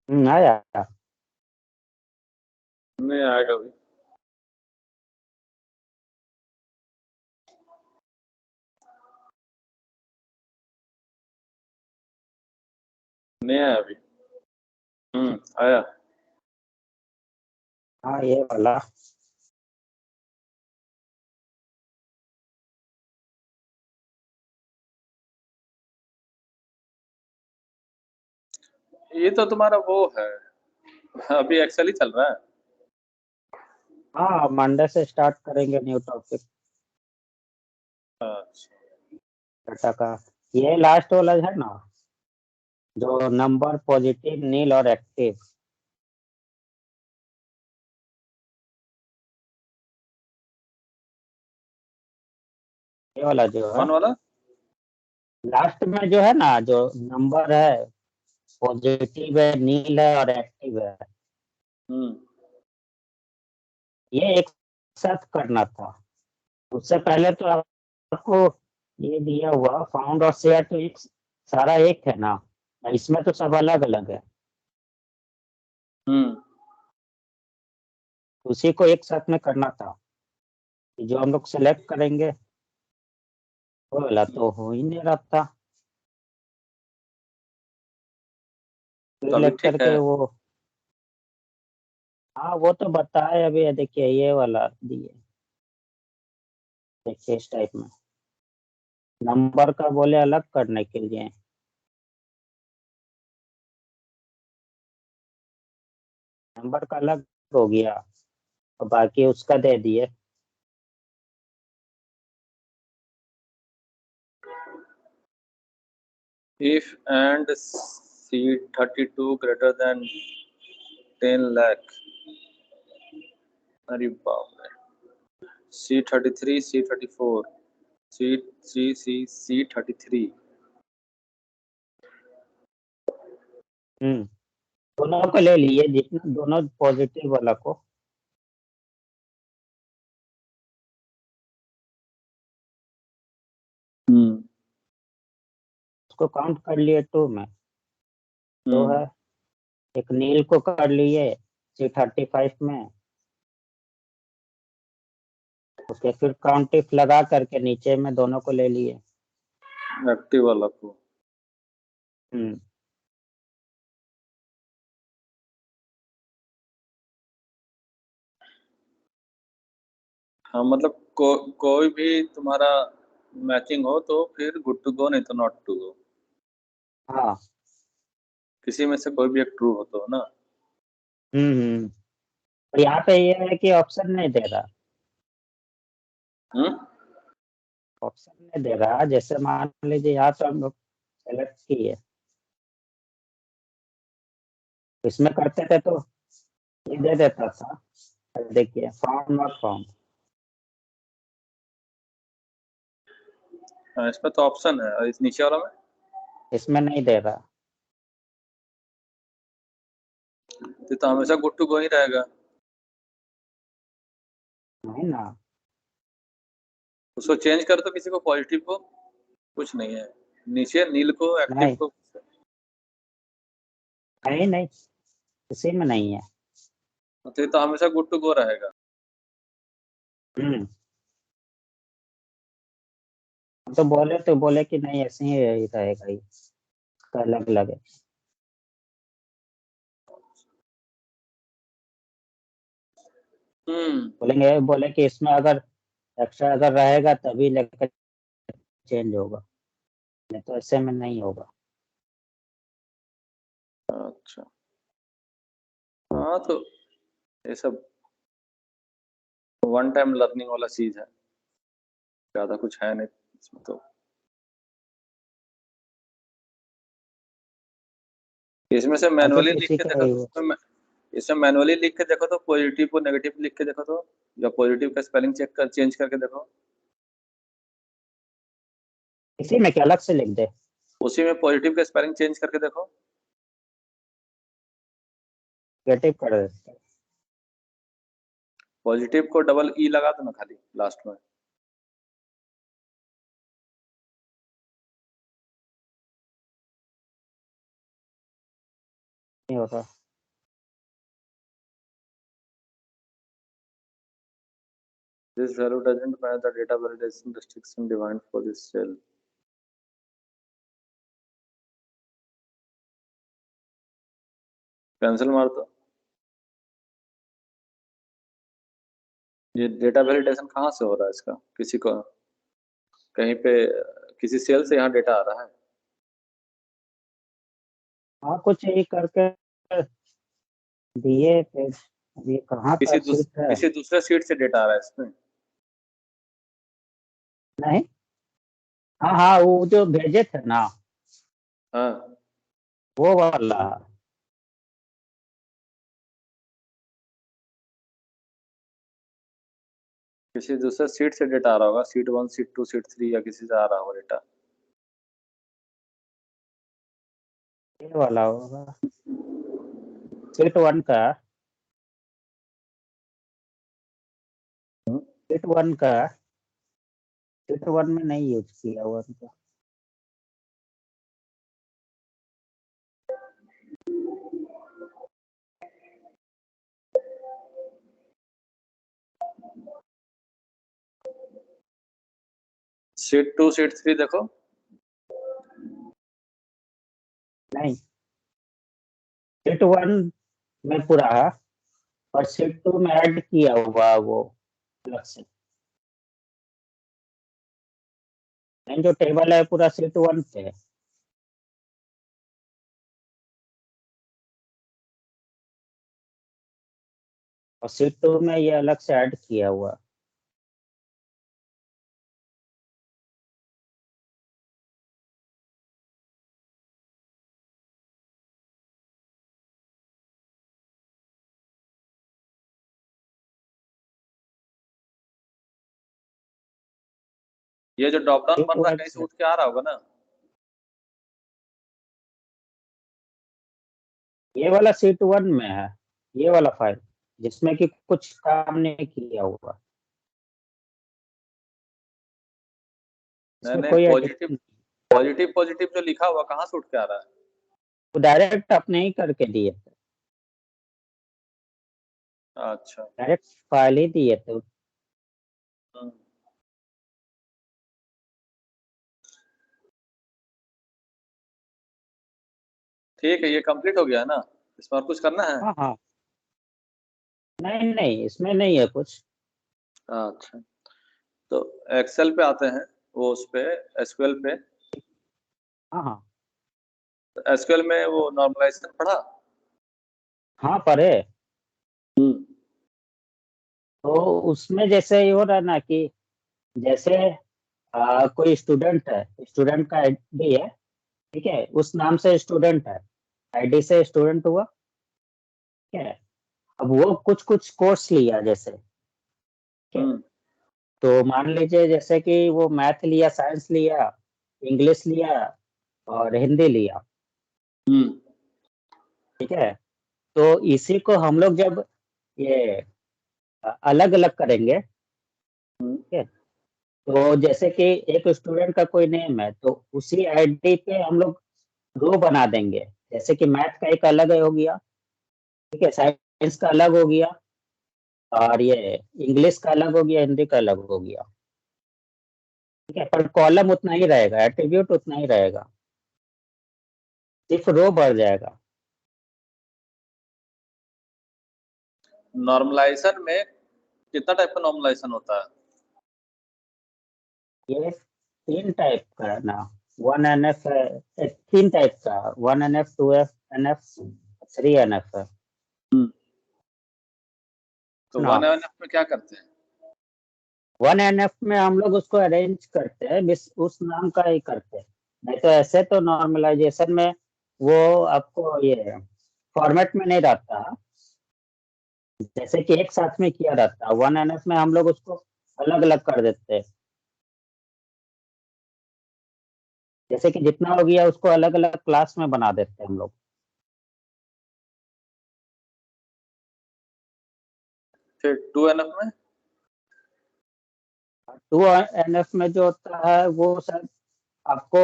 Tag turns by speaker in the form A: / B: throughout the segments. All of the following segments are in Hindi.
A: आया।
B: नहीं आएगा अभी। नहीं आया अभी। आया।
A: हाँ ये वाला।
B: ये तो तुम्हारा वो है, अभी एक्सेल ही चल रहा है।
A: हाँ मंडे से स्टार्ट करेंगे न्यू टॉपिक
B: अच्छा।
A: डाटा का। ये लास्ट वाला है ना, जो नंबर पॉजिटिव नील और एक्टिव। ये वाला जो है
B: कौन वाला?
A: लास्ट में जो है ना, जो नंबर है पॉजिटिव है, नील है और एक्टिव है,
B: हम्म।
A: ये एक साथ करना था। उससे पहले तो आपको ये दिया हुआ फाउंड और शेयर तो एक सारा एक है ना, इसमें तो सब अलग अलग है।
B: हम्म।
A: उसी को एक साथ में करना था। जो हम लोग सेलेक्ट करेंगे वो वाला तो हो ही नहीं रहा था।
B: तो अभी
A: सिलेक्ट
B: ठीक है।
A: करके वो, हाँ वो तो बताए अभी। ये देखिए ये वाला दिए, देखिए इस टाइप में नंबर का बोले अलग करने के लिए। नंबर का अलग हो गया और बाकी उसका दे दिए।
B: If and C32 greater than 10 lakh. अरे बाप रे। C33 C34 C33।
A: दोनों को ले लिए, जितना दोनों पॉजिटिव वाला को।
B: हम्म।
A: उसको काउंट कर लिए टू में, दो
B: हम्म।
A: है। एक नील को कर लिए C35 में। उसके फिर काउंट इफ लगा करके नीचे में दोनों को ले लिए।
B: एक्टिव वाला को।
A: हम्म
B: हाँ मतलब कोई भी तुम्हारा मैचिंग हो तो फिर गुड टू गो, नहीं तो नॉट टू गो।
A: हाँ।
B: किसी में से कोई भी एक ट्रू हो तो ना।
A: हम्म। और यहाँ पे ये है कि ऑप्शन नहीं दे रहा।
B: हम्म।
A: ऑप्शन नहीं दे रहा, जैसे मान लीजिए यहाँ तो हम लोग सेलेक्ट किए, इसमें करते थे तो ये दे देता था। देखिए फाउंड नॉट फाउंड।
B: हाँ, इसमें तो ऑप्शन है, और इस नीचे वाला में
A: इसमें नहीं दे रहा।
B: तो हमेशा गुड टू गो ही रहेगा।
A: नहीं ना।
B: उसको चेंज कर दो, किसी को पॉजिटिव को कुछ नहीं है, नीचे नील को एक्टिव
A: नहीं
B: को।
A: नहीं नहीं, किसी में नहीं है।
B: तो ये तो हमेशा गुड टू गो रहेगा।
A: हम्म। हम तो बोले कि नहीं ऐसे ही रहेगा ही, इसका अलग अलग है।
B: हम्म।
A: बोले कि इसमें अगर एक्स्ट्रा अगर रहेगा तभी लेकर चेंज होगा, नहीं तो ऐसे में नहीं होगा।
B: अच्छा। हाँ तो ये सब वन टाइम लर्निंग वाला चीज है, ज्यादा कुछ है नहीं इसमें तो। इसमें से
A: बाकी
B: मैनुअली
A: तो
B: लिख
A: इसी
B: के
A: का
B: देखो
A: ही
B: तो इसमें मैनुअली लिख के देखो तो पॉजिटिव को नेगेटिव लिख के देखो तो, या पॉजिटिव का स्पेलिंग चेंज करके देखो।
A: इसी में क्या अलग से लिख दे।
B: उसी में पॉजिटिव का स्पेलिंग चेंज करके देखो।
A: नेगेटिव कर देते हैं।
B: पॉजिटिव को डबल ई लगा दो ना खाली लास्ट में।
A: नहीं होता।
B: This value doesn't match the data validation restriction defined for this cell. Cancel मार दो। ये डेटा वैलिडेशन कहाँ से हो रहा है इसका? किसी को कहीं पे किसी सेल से यहाँ डेटा आ रहा है?
A: हाँ कुछ यही करके दिए थे। ये कहाँ का सीट है?
B: किसी दूसरे सीट से डेटा आ रहा है इसमें?
A: नहीं, हाँ हाँ वो जो भेजे थे ना,
B: हाँ,
A: वो वाला।
B: किसी दूसरे सीट से डेटा आ रहा होगा, सीट 1, सीट 2, सीट 3 या किसी से आ रहा होगा डेटा।
A: ये वाला होगा सीट 1 का। सीट 1 का, सीट 1 में नहीं यूज किया हुआ उनका।
B: सीट 2, सीट 3 देखो।
A: नहीं, सीट 1 में पूरा है और सीट 2 में ऐड किया हुआ वो अलग से। नहीं, जो टेबल है पूरा सीट 1 पे है। और सीट 2 में ये अलग से ऐड किया हुआ।
B: ये जो ड्रॉप डाउन
A: सीट
B: बन रहा है
A: 1
B: कहीं से
A: से
B: उठ के आ रहा होगा ना?
A: ये वाला सीट 1 में है, ये वाला फाइल जिसमें कि कुछ काम नहीं किया हुआ।
B: नहीं
A: इसमें
B: नहीं,
A: कोई
B: पॉजिटिव
A: एडिशन,
B: पॉजिटिव पॉजिटिव जो लिखा हुआ कहाँ से उठ के आ रहा है?
A: वो डायरेक्ट अपने ही करके दिए थे,
B: अच्छा।
A: डायरेक्ट फाइल ही दिए थे।
B: हम्म, ठीक है, ये कंप्लीट हो गया है ना? इसमें और कुछ करना है?
A: हाँ हाँ, नहीं नहीं इसमें नहीं है कुछ।
B: अच्छा, तो एक्सेल पे आते हैं, वो उस पे एसक्यूएल पे।
A: हाँ हाँ
B: एसक्यूएल में वो नॉर्मलाइजेशन पढ़ा?
A: हाँ पढ़े।
B: हम्म।
A: तो उसमें जैसे ये हो रहा है ना कि जैसे कोई स्टूडेंट है, स्टूडेंट का आईडी है, ठीक है, उस नाम से स्टूडेंट है, आईडी से स्टूडेंट हुआ, ठीक है। अब वो कुछ कुछ कोर्स लिया जैसे, ठीक है।
B: हम्म।
A: तो मान लीजिए जैसे कि वो मैथ लिया, साइंस लिया, इंग्लिश लिया और हिंदी लिया,
B: हम्म।
A: ठीक है। तो इसी को हम लोग जब ये अलग अलग करेंगे,
B: हम्म।
A: ठीक है। तो जैसे कि एक स्टूडेंट का कोई नेम है तो उसी आईडी पे हम लोग रो बना देंगे। जैसे कि मैथ का एक अलग हो गया, ठीक है, साइंस का अलग हो गया, और ये इंग्लिश का अलग हो गया, हिंदी का अलग हो गया, ठीक है। पर कॉलम उतना ही रहेगा, एट्रीब्यूट उतना ही रहेगा, सिर्फ रो बढ़ जाएगा।
B: नॉर्मलाइजेशन में कितना टाइप का नॉर्मलाइजेशन होता है?
A: ये 3 टाइप का है ना, 1 NF है, 3 टाइप का, 1 NF, 2 NF, 3 NF है।
B: हम्म। तो
A: ना
B: 1 में क्या करते हैं?
A: 1 NF में हम लोग उसको अरेंज करते हैं, बस उस नाम का ही करते हैं। नहीं तो ऐसे तो नॉर्मलाइजेशन में वो आपको ये फॉर्मेट में नहीं रहता, जैसे कि एक साथ में किया रहता है। 1 NF में हम लोग उसको अलग अलग कर देते हैं, जैसे कि जितना हो गया उसको अलग अलग क्लास में बना देते हैं हम लोग।
B: फिर 2 में?
A: 2 NF में जो होता है वो सर आपको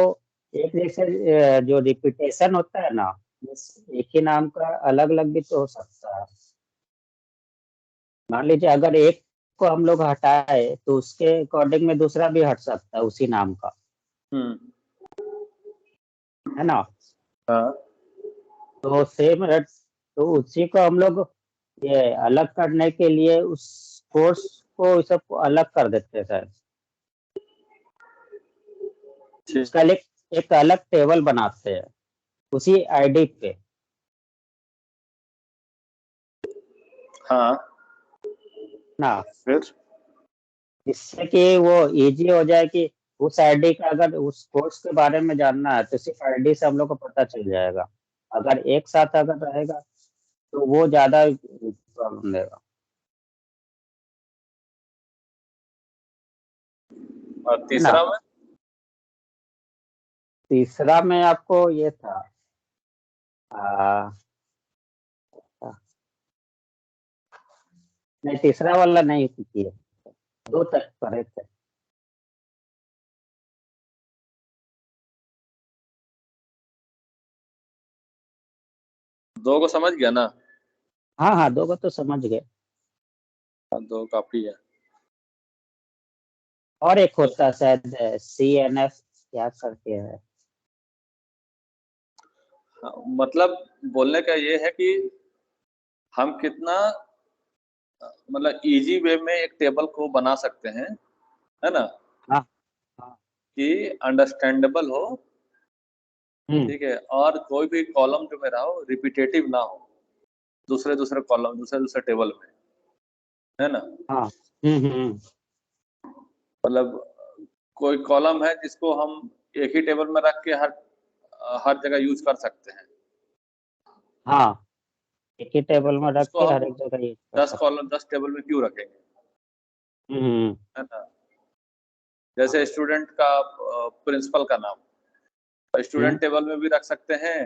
A: एक जैसे जो रिपीटेशन होता है ना, एक ही नाम का अलग अलग भी तो हो सकता है। मान लीजिए अगर एक को हम लोग हटाए तो उसके अकॉर्डिंग में दूसरा भी हट सकता है उसी नाम का,
B: हम्म।
A: है ना।
B: हाँ।
A: तो सेम रट, तो उसी को हम लोग ये अलग करने के लिए उस कोर्स को सबको अलग कर देते हैं सर।
B: ठीक।
A: उसका लिए एक अलग टेबल बनाते हैं उसी आईडी पे,
B: हाँ।
A: ना।
B: फिर
A: जिससे कि वो इजी हो जाए कि उस आईडी का अगर उस कोर्स के बारे में जानना है तो सिर्फ आईडी से हम लोग को पता चल जाएगा। अगर एक साथ अगर रहेगा तो वो ज्यादा प्रॉब्लम देगा।
B: और
A: है ना।
B: तीसरा में?
A: तीसरा में आपको ये था, आ, नहीं तीसरा वाला नहीं किया, दो तक करे थे।
B: दो को समझ गया ना?
A: हाँ हाँ, दो को तो समझ गए।
B: हाँ, दो काफी है।
A: और एक
B: तो
A: होता है शायद CNF क्या करके है।
B: हाँ, मतलब बोलने का ये है कि हम कितना मतलब इजी वे में एक टेबल को बना सकते हैं, है ना,
A: हाँ हाँ।
B: कि अंडरस्टैंडेबल हो।
A: हम्म
B: ठीक है, और कोई भी कॉलम जो मेरा हो रिपीटेटिव ना हो दूसरे दूसरे कॉलम दूसरे दूसरे टेबल में, है ना।
A: हाँ। हम्म।
B: मतलब कोई कॉलम है जिसको हम एक ही टेबल में रख के हर जगह यूज कर सकते हैं।
A: हाँ, एक ही
B: ठीक है,
A: टेबल
B: तो
A: में रख
B: उसको
A: के हर
B: हम
A: एक जगह यूज कर
B: 10
A: सकते।
B: कॉलम 10 टेबल में क्यों रखेंगे,
A: हम्म।
B: है ना। जैसे स्टूडेंट का प्रिंसिपल का नाम
A: हम्म।
B: स्टूडेंट टेबल में भी रख सकते हैं,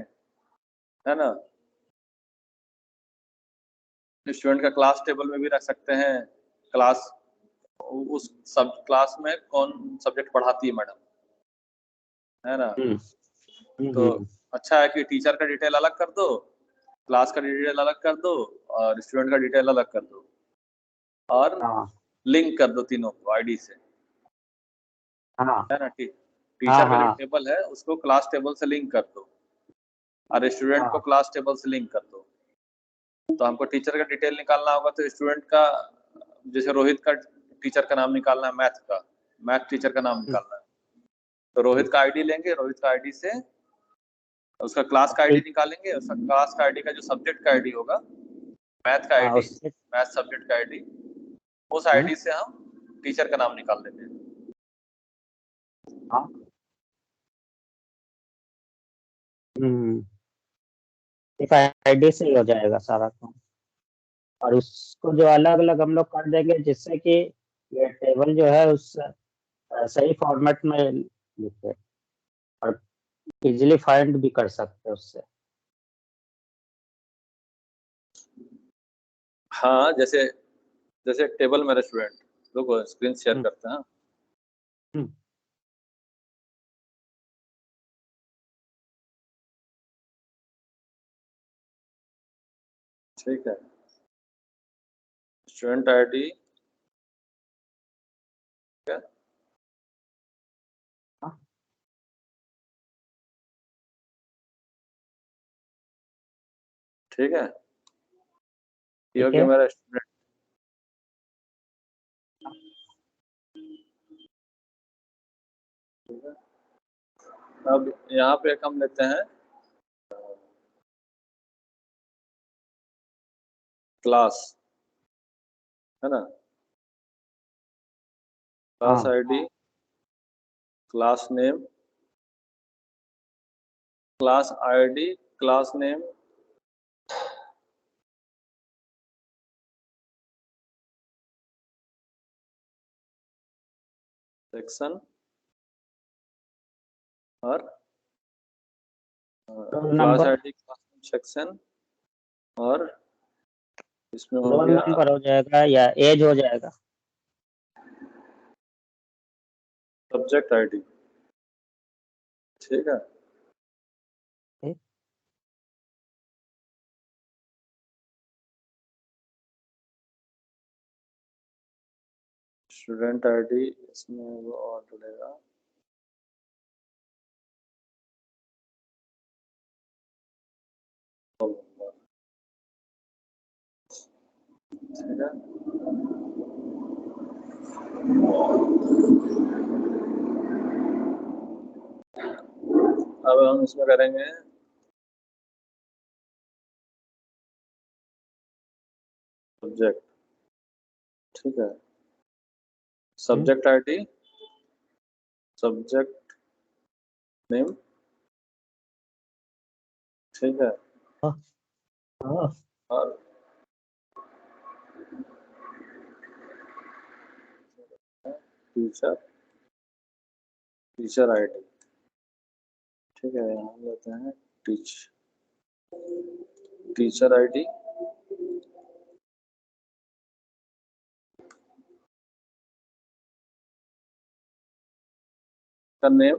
B: है ना। स्टूडेंट का क्लास टेबल में भी रख सकते हैं। क्लास, उस सब क्लास में कौन सब्जेक्ट पढ़ाती है मैडम, है ना।
A: हम्म।
B: तो
A: हम्म।
B: अच्छा है कि टीचर का डिटेल अलग कर दो, क्लास का डिटेल अलग कर दो, और स्टूडेंट का डिटेल अलग कर दो, और
A: हाँ
B: लिंक कर दो तीनों को आईडी से,
A: हाँ
B: है ना।
A: हाँ
B: टीचर का जो
A: हाँ
B: टेबल है उसको क्लास टेबल से लिंक कर दो, और स्टूडेंट को
A: हाँ
B: क्लास टेबल से लिंक कर दो। तो हमको टीचर का डिटेल निकालना होगा तो स्टूडेंट का, जैसे रोहित का टीचर का नाम निकालना है, मैथ का, मैथ टीचर का नाम
A: हम्म,
B: निकालना है, तो
A: हम्म।
B: रोहित का आईडी लेंगे, रोहित का आईडी से उसका क्लास का आईडी
A: ठीक।
B: निकालेंगे, उसका क्लास का आईडी का जो सब्जेक्ट का आईडी होगा, मैथ का
A: हाँ
B: आईडी,
A: उससे।
B: मैथ सब्जेक्ट का आईडी, उस
A: हम्म।
B: आईडी से हम टीचर का नाम निकाल देंगे।
A: हाँ। हम्म। एक आईडी से ही हो जाएगा सारा काम। और उसको जो अलग अलग हम लोग कर देंगे जिससे कि ये टेबल जो है उस सही फॉर्मेट में लिखे, और इजीली फाइंड भी कर सकते हैं उससे।
B: हाँ, जैसे जैसे एक टेबल मेरा स्टूडेंट, रुको स्क्रीन शेयर
A: हम्म।
B: करते हैं।
A: हम्म।
B: ठीक है, स्टूडेंट आईडी, ठीक है।
A: हाँ,
B: ठीक है, ये हो
A: ठीक
B: गया
A: है।
B: मेरा स्टूडेंट। ठीक है, अब यहाँ पे एक हम लेते हैं क्लास, है ना। क्लास
A: हाँ
B: ID, class name, class ID, class name, section, और
A: roll
B: class
A: number.
B: ID, class name, section, और इसमें हो
A: रोल
B: गया
A: नंबर हो जाएगा या एज हो जाएगा।
B: Subject ID. ठीक है, स्टूडेंट आईडी, इसमें वो और जुड़ेगा। ठीक है, अब हम इसमें करेंगे सब्जेक्ट। ठीक है, सब्जेक्ट आईडी, सब्जेक्ट नेम। ठीक है,
A: हाँ,
B: और टीचर, टीचर आईडी। ठीक है, यहाँ लेते हैं टीचर आईडी, का नेम।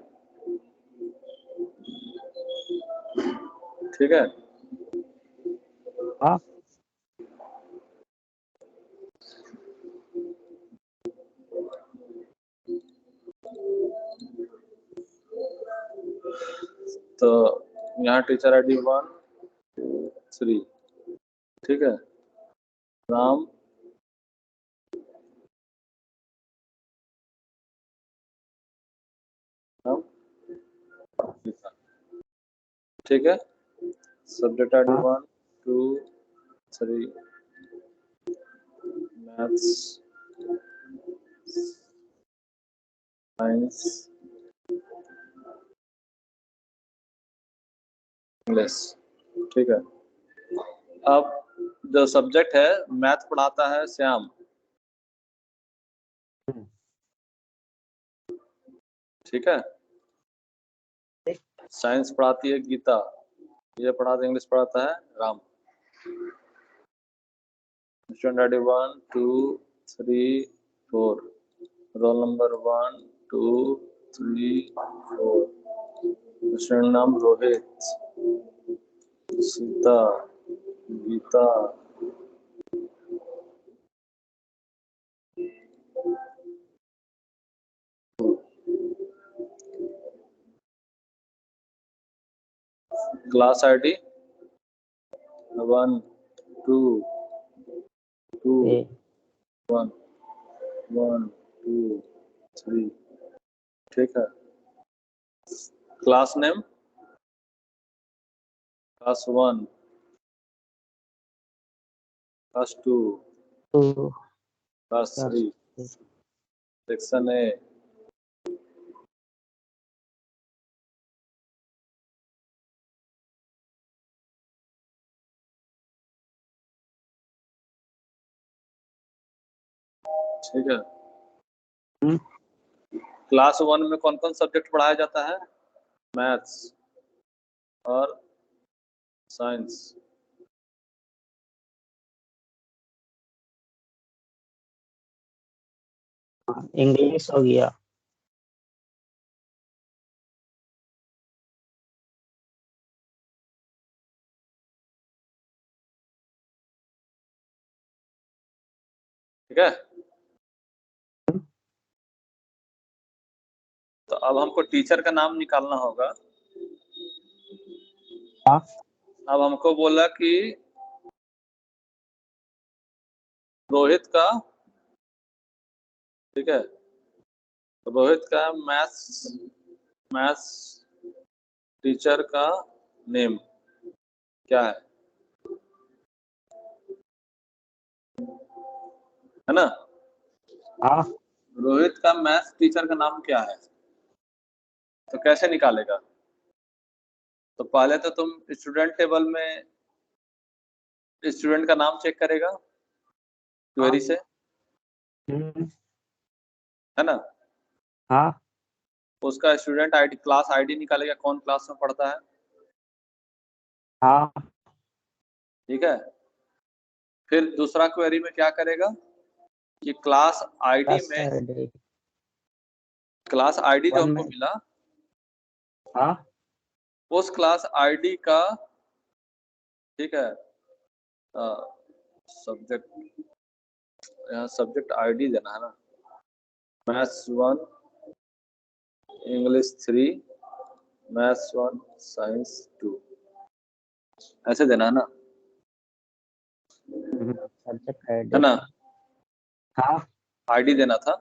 B: ठीक है,
A: हाँ,
B: तो यहाँ टीचर आईडी 1 2 3। ठीक है, राम, राम गीता। ठीक है, सब्जेक्ट आईडी
A: हाँ,
B: 1 2 3, मैथ्स, साइंस, इंग्लिश। ठीक है, अब जो सब्जेक्ट है, मैथ पढ़ाता है श्याम। ठीक है, साइंस पढ़ाती है गीता, ये पढ़ाता इंग्लिश पढ़ाता है Ram. Student ID 1 2 3 4, roll number 1 2 3 4, student नाम रोहित, सीता, गीता, क्लास आईडी 1 2 2 1 1 2 3। ठीक है, क्लास नेम, क्लास 1, क्लास 2,
A: तो
B: क्लास 3, सेक्शन ए। ठीक है, क्लास 1 में कौन कौन सब्जेक्ट पढ़ाया जाता है? मैथ्स और साइंस।
A: इंग्लिश हो गया।
B: ठीक है, तो अब हमको टीचर का नाम निकालना होगा।
A: हाँ,
B: अब हमको बोला कि रोहित का, ठीक है, रोहित का मैथ्स मैथ्स टीचर का नेम क्या है ना?
A: हाँ,
B: रोहित का मैथ्स टीचर का नाम क्या है, तो कैसे निकालेगा? तो पहले तो तुम स्टूडेंट टेबल में स्टूडेंट का नाम चेक करेगा क्वेरी से,
A: हम्म,
B: है ना?
A: हाँ,
B: उसका स्टूडेंट आईडी, क्लास आईडी निकालेगा, कौन क्लास में पढ़ता है।
A: हाँ,
B: ठीक है, फिर दूसरा क्वेरी में क्या करेगा कि क्लास आईडी
A: क्लास
B: में,
A: आईडी
B: क्लास आईडी जो
A: 1
B: हमको
A: में।
B: मिला,
A: हाँ,
B: उस क्लास आईडी का, ठीक है, सब्जेक्ट, यहाँ सब्जेक्ट आईडी देना है ना। मैथ्स 1, इंग्लिश 3, मैथ्स 1, साइंस 2, ऐसे देना है ना?
A: सब्जेक्ट
B: है
A: आईडी।
B: ना?
A: हाँ।
B: आईडी देना था।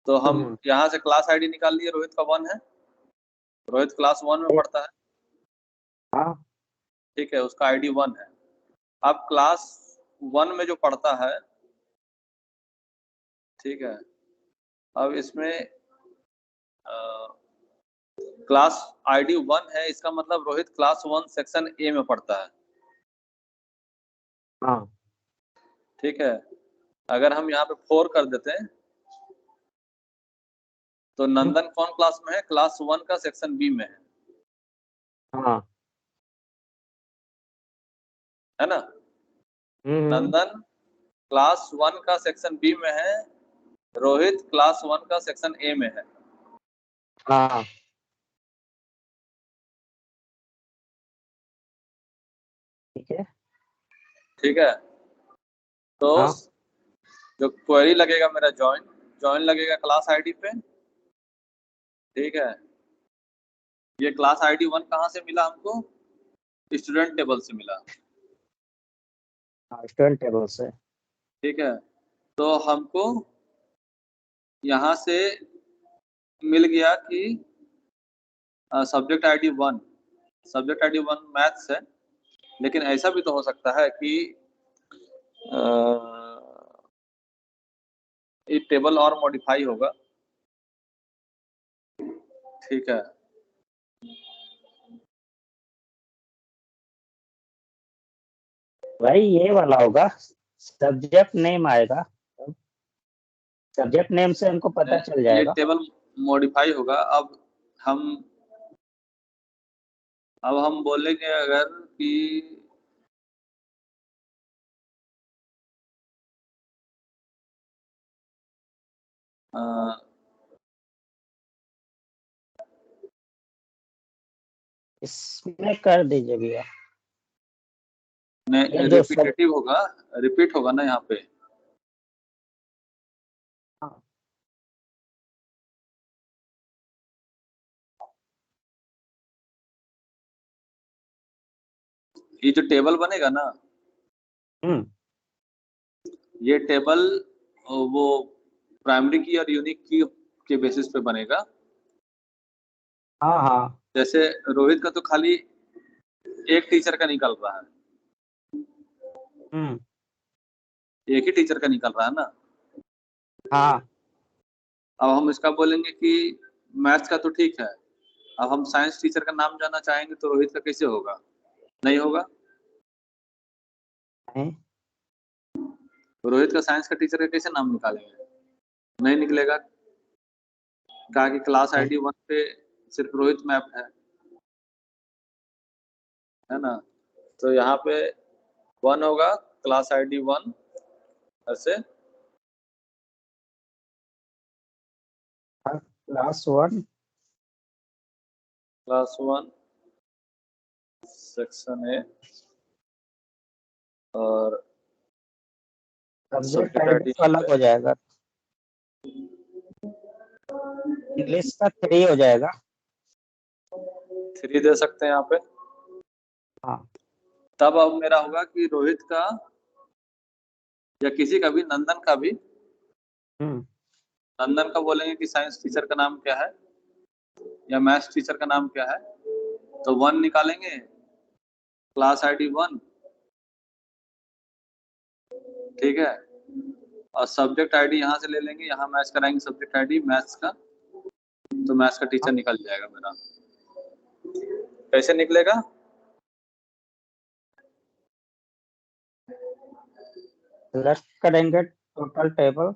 B: तो हम
A: हम्म,
B: यहाँ से क्लास आईडी निकाल लिए, रोहित का 1 है, रोहित क्लास 1 में पढ़ता है,
A: हाँ
B: ठीक है, उसका आईडी 1 है। अब क्लास 1 में जो पढ़ता है, ठीक है, अब इसमें क्लास आईडी 1 है, इसका मतलब रोहित क्लास 1 सेक्शन ए में पढ़ता है,
A: हाँ।
B: ठीक है। अगर हम यहाँ पे 4 कर देते हैं, तो
A: हम्म,
B: नंदन कौन क्लास में है? क्लास 1 का सेक्शन बी में
A: हाँ।
B: है ना?
A: हम्म,
B: नंदन क्लास 1 का सेक्शन बी में है, रोहित क्लास 1 का सेक्शन ए में है।
A: हाँ। ठीक है।
B: ठीक है, तो
A: हाँ।
B: जो क्वेरी लगेगा मेरा, ज्वाइन ज्वाइन लगेगा क्लास आईडी पे, ठीक है। ये क्लास आईडी 1 कहाँ से मिला हमको? स्टूडेंट टेबल से मिला,
A: हाँ, स्टूडेंट टेबल से।
B: ठीक है। तो हमको यहाँ से मिल गया कि subject ID 1, subject ID 1 maths है, लेकिन ऐसा भी तो हो सकता है कि अ, ये टेबल और मॉडिफाई होगा, ठीक है।
A: भाई ये वाला होगा, सब्जेक्ट नेम आएगा, सब्जेक्ट नेम से हमको पता चल
B: ये
A: जाएगा।
B: टेबल मॉडिफाई होगा। हम अब हम बोलेंगे अगर कि अ,
A: इसमें कर दीजिए भैया। ये जो सब।
B: रिपीटेटिव होगा, रिपीट होगा ना यहाँ पे।
A: हाँ।
B: ये जो टेबल बनेगा ना,
A: हम्म।
B: ये टेबल वो प्राइमरी की और यूनिक की के बेसिस पे बनेगा।
A: हाँ। हाँ।
B: जैसे रोहित का तो खाली एक टीचर का निकल रहा है,
A: हम्म।
B: एक ही टीचर का निकल रहा है ना।
A: हाँ।
B: अब हम इसका बोलेंगे कि मैथ्स का तो ठीक है, अब हम साइंस टीचर का नाम जानना चाहेंगे तो रोहित का कैसे होगा? नहीं होगा।
A: नहीं।
B: तो रोहित का साइंस का टीचर का कैसे नाम निकालेंगे? नहीं निकलेगा। कहा कि क्लास
A: नहीं।
B: आईडी 1 पे सिर्फ रोहित मैप है ना? तो यहाँ पे 1 होगा, क्लास आईडी 1, ऐसे।
A: क्लास 1
B: क्लास 1 सेक्शन ए, और
A: सब्जेक्ट
B: सब्जेक्ट
A: आईडी
B: आईडी
A: तो
B: यहाँ
A: अलग
B: पे
A: हो जाएगा। इंग्लिश का 3 हो जाएगा।
B: 3 दे सकते हैं यहाँ पे।
A: हाँ।
B: तब अब मेरा होगा कि रोहित का या किसी का भी, नंदन का भी,
A: हम्म।
B: नंदन का बोलेंगे कि साइंस टीचर का नाम क्या है या मैथ्स टीचर का नाम क्या है, तो 1 निकालेंगे, क्लास आईडी 1, ठीक है। और सब्जेक्ट आईडी यहाँ से ले लेंगे, यहाँ मैच कराएंगे सब्जेक्ट आईडी मैथ्स का, तो मैथ्स का टीचर निकल जाएगा मेरा। कैसे निकलेगा?
A: सेलेक्ट करेंगे total table,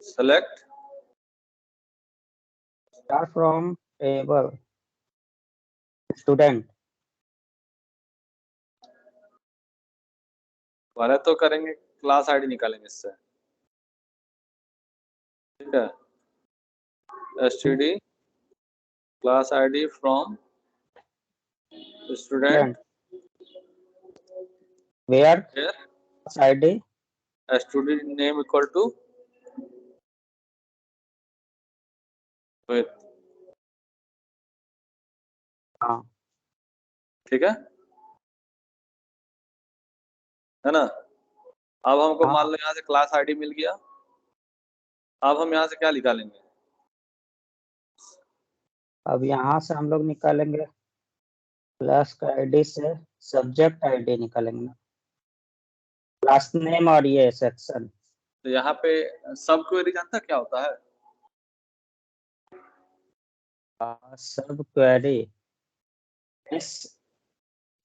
B: select,
A: start from table student.
B: पहले तो करेंगे क्लास आईडी निकालेंगे इससे, ठीक है। STD class ID from student,
A: student where
B: फिर
A: ID
B: student name equal to with,
A: हाँ
B: ठीक है ना। अब हमको मान
A: हाँ।
B: लो यहाँ से क्लास आईडी मिल गया। अब हम यहाँ से क्या निकालेंगे?
A: अब यहाँ से हम लोग निकालेंगे क्लास का आईडी से सब्जेक्ट आईडी निकालेंगे ना, क्लास नेम और ये सेक्शन।
B: तो यहाँ पे सब क्वेरी जानता क्या होता है?
A: सब क्वेरी इस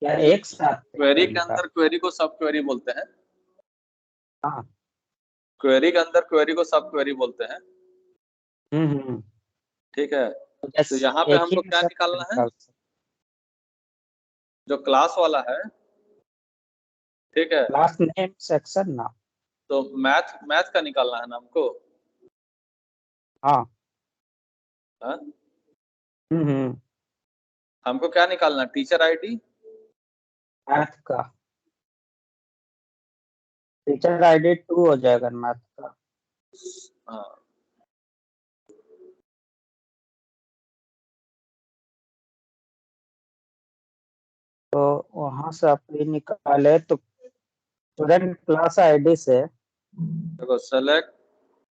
A: क्या एक साथ
B: क्वेरी के
A: करने का?
B: अंदर क्वेरी को सब क्वेरी बोलते हैं।
A: हाँ।
B: क्वेरी के अंदर क्वेरी को सब क्वेरी बोलते हैं।
A: हम्म।
B: ठीक है।
A: तो
B: तो
A: बस
B: यहाँ पे
A: एक ही
B: हमको
A: में
B: क्या
A: सब
B: निकालना है?
A: निकाल सकते।
B: जो क्लास वाला है, ठीक है।
A: क्लास नेम सेक्शन ना।
B: तो मैथ मैथ का निकालना है ना हमको।
A: हाँ।
B: हाँ?
A: हम्म।
B: हमको क्या निकालना है? Teacher ID.
A: मैथ का टीचर आईडी 2 हो जाएगा मैथ का।
B: हाँ।
A: तो वहां से आप ये निकाले तो स्टूडेंट क्लास आईडी से
B: देखो, select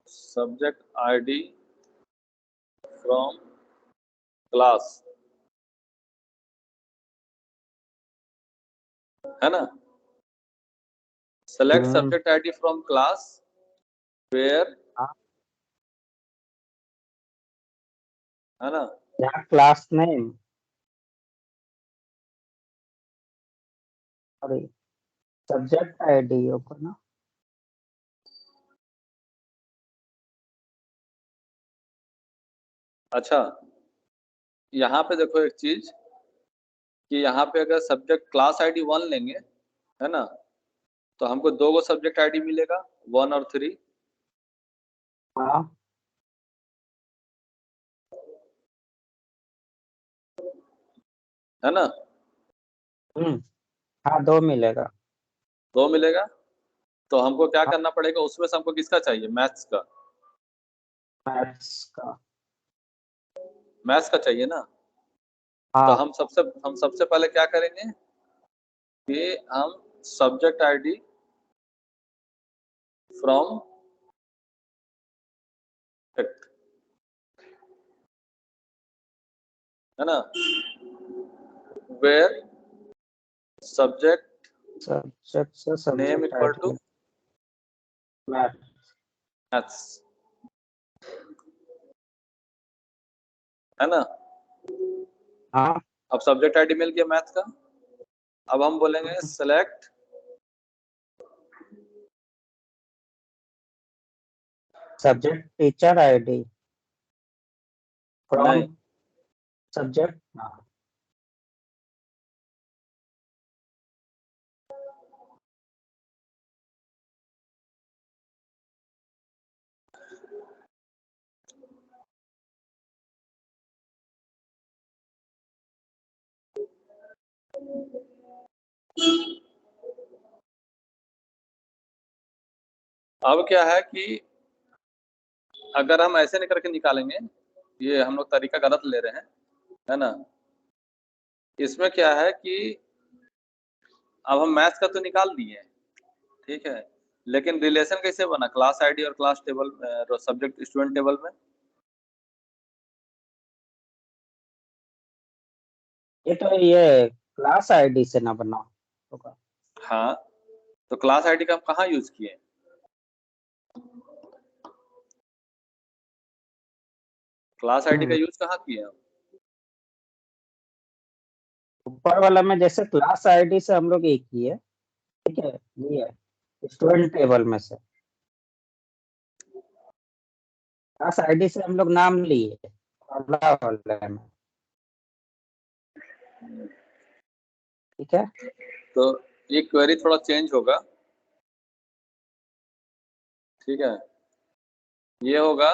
B: subject ID from class, है ना। Select
A: hmm,
B: subject ID from class where,
A: हाँ,
B: है ना।
A: यहाँ क्लास नेम और सब्जेक्ट आईडी होगा ना।
B: अच्छा, यहाँ पे देखो एक चीज कि यहाँ पे अगर सब्जेक्ट क्लास आईडी 1 लेंगे, है ना, तो हमको दो गो सब्जेक्ट आईडी मिलेगा, 1 और 3,
A: हाँ।
B: है ना।
A: हम्म। हाँ, 2 मिलेगा।
B: दो मिलेगा। तो हमको क्या
A: हाँ,
B: करना पड़ेगा? उसमें से हमको किसका चाहिए? मैथ्स का।
A: मैथ्स का।
B: मैथ्स का चाहिए ना। तो
A: हाँ।
B: हम सबसे पहले क्या करेंगे कि हम सब्जेक्ट आईडी फ्रॉम, है ना, वेयर सब्जेक्ट
A: सब्जेक्ट से
B: name
A: subject
B: equal to
A: ID math.
B: Maths, है ना।
A: हाँ।
B: अब सब्जेक्ट आईडी मिल गया मैथ का। अब हम बोलेंगे select
A: subject teacher ID from
B: नहीं,
A: सब्जेक्ट। हाँ।
B: अब क्या है कि अगर हम ऐसे नहीं करके निकालेंगे, ये हम लोग तरीका गलत ले रहे हैं, है ना। इसमें क्या है कि अब हम मैथ्स का तो निकाल दिए, ठीक है, लेकिन रिलेशन कैसे बना क्लास आईडी और class table, subject student table में?
A: ये क्लास आईडी से ना बना होगा।
B: हाँ। तो क्लास आईडी का हम कहाँ यूज किए? क्लास आईडी का
A: हम्म।
B: यूज कहाँ किए हम?
A: ऊपर वाला में जैसे क्लास आईडी से हम लोग एक ही है, ठीक है, ये स्टूडेंट टेबल में से क्लास आईडी से हम लोग नाम लिए अगला वाले में, ठीक है।
B: तो ये क्वेरी थोड़ा चेंज होगा, ठीक है। ये होगा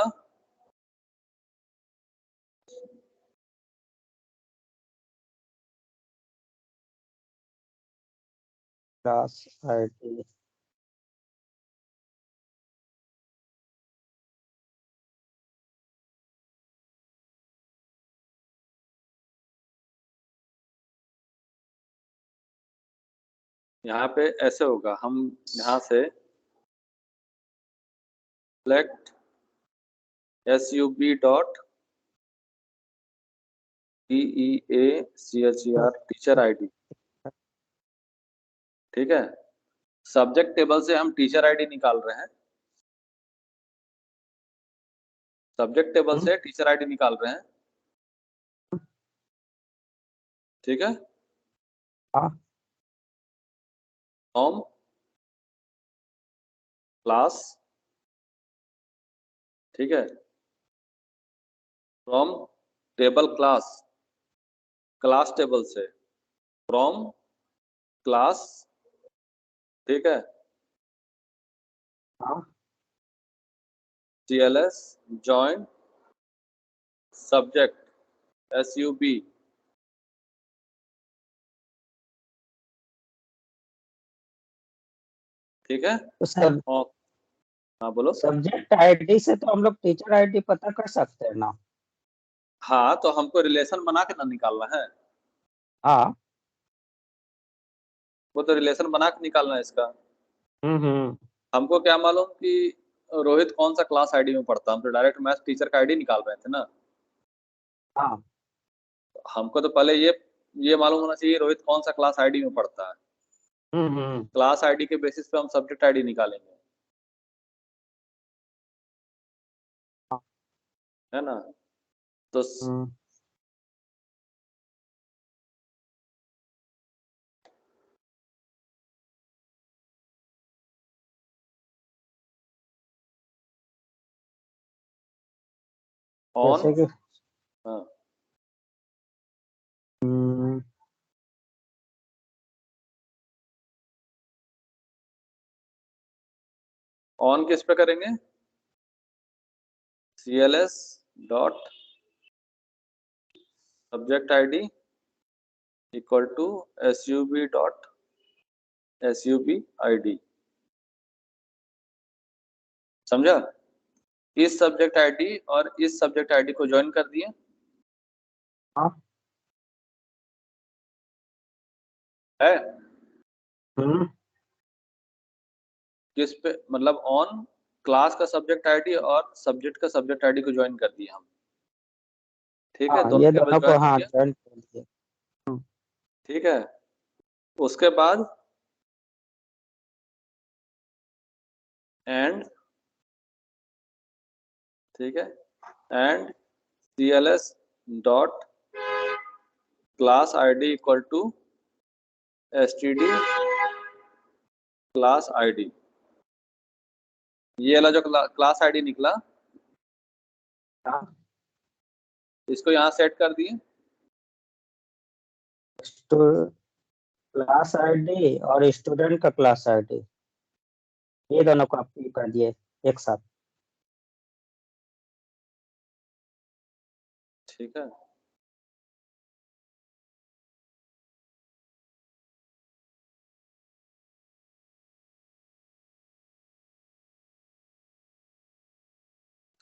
A: क्लास आईडी
B: यहाँ पे ऐसे होगा, हम यहाँ से select sub dot teacher teacher ID. ठीक है, सब्जेक्ट टेबल से हम टीचर आईडी निकाल रहे हैं, सब्जेक्ट टेबल से टीचर आईडी निकाल रहे हैं। ठीक है, फ्रॉम क्लास, ठीक है, from table class, class table से, फ्रॉम क्लास, ठीक है, cls join subject sub। ठीक है,
A: तो सब
B: और हाँ बोलो।
A: सब्जेक्ट आईडी से तो हम लोग टीचर आईडी पता कर सकते हैं ना?
B: हाँ, तो हमको रिलेशन बना के ना निकालना है,
A: हाँ।
B: वो तो रिलेशन बना के निकालना है इसका।
A: हम्म।
B: हमको क्या मालूम कि रोहित कौन सा क्लास आईडी में पढ़ता है, हम तो डायरेक्ट मैथ टीचर का आईडी निकाल रहे थे ना।
A: हाँ।
B: हमको तो पहले ये मालूम होना चाहिए रोहित कौन सा क्लास आईडी में पढ़ता है,
A: हम्म।
B: क्लास आईडी के बेसिस पे हम सब्जेक्ट आईडी निकालेंगे,
A: हाँ।
B: है ना। तो
A: हम्म।
B: ऑन,
A: जैसे कि
B: हाँ,
A: हम्म,
B: ऑन किस पे करेंगे, cls dot subject ID equal to sub dot sub ID. समझा, इस सब्जेक्ट आईडी और इस सब्जेक्ट आईडी को ज्वाइन कर दिए।
A: हाँ।
B: है
A: हम्म।
B: किस पे, मतलब ऑन क्लास का सब्जेक्ट आईडी और सब्जेक्ट का सब्जेक्ट आईडी को ज्वाइन कर दिए हम। ठीक है,
A: हाँ,
B: दोनों
A: ये
B: टेबल
A: दोनों को
B: ज्वाइन हो
A: हाँ
B: गया।
A: ज्वाइन कर दिए। हम्म।
B: ठीक है, उसके बाद एंड, ठीक है, and cls dot class ID equal to std class ID. ये वाला जो क्लास आईडी निकला,
A: हाँ।
B: इसको यहाँ सेट कर दिए।
A: क्लास आईडी और स्टूडेंट का क्लास आईडी, ये दोनों को आप कर दिए एक साथ।
B: ठीक है,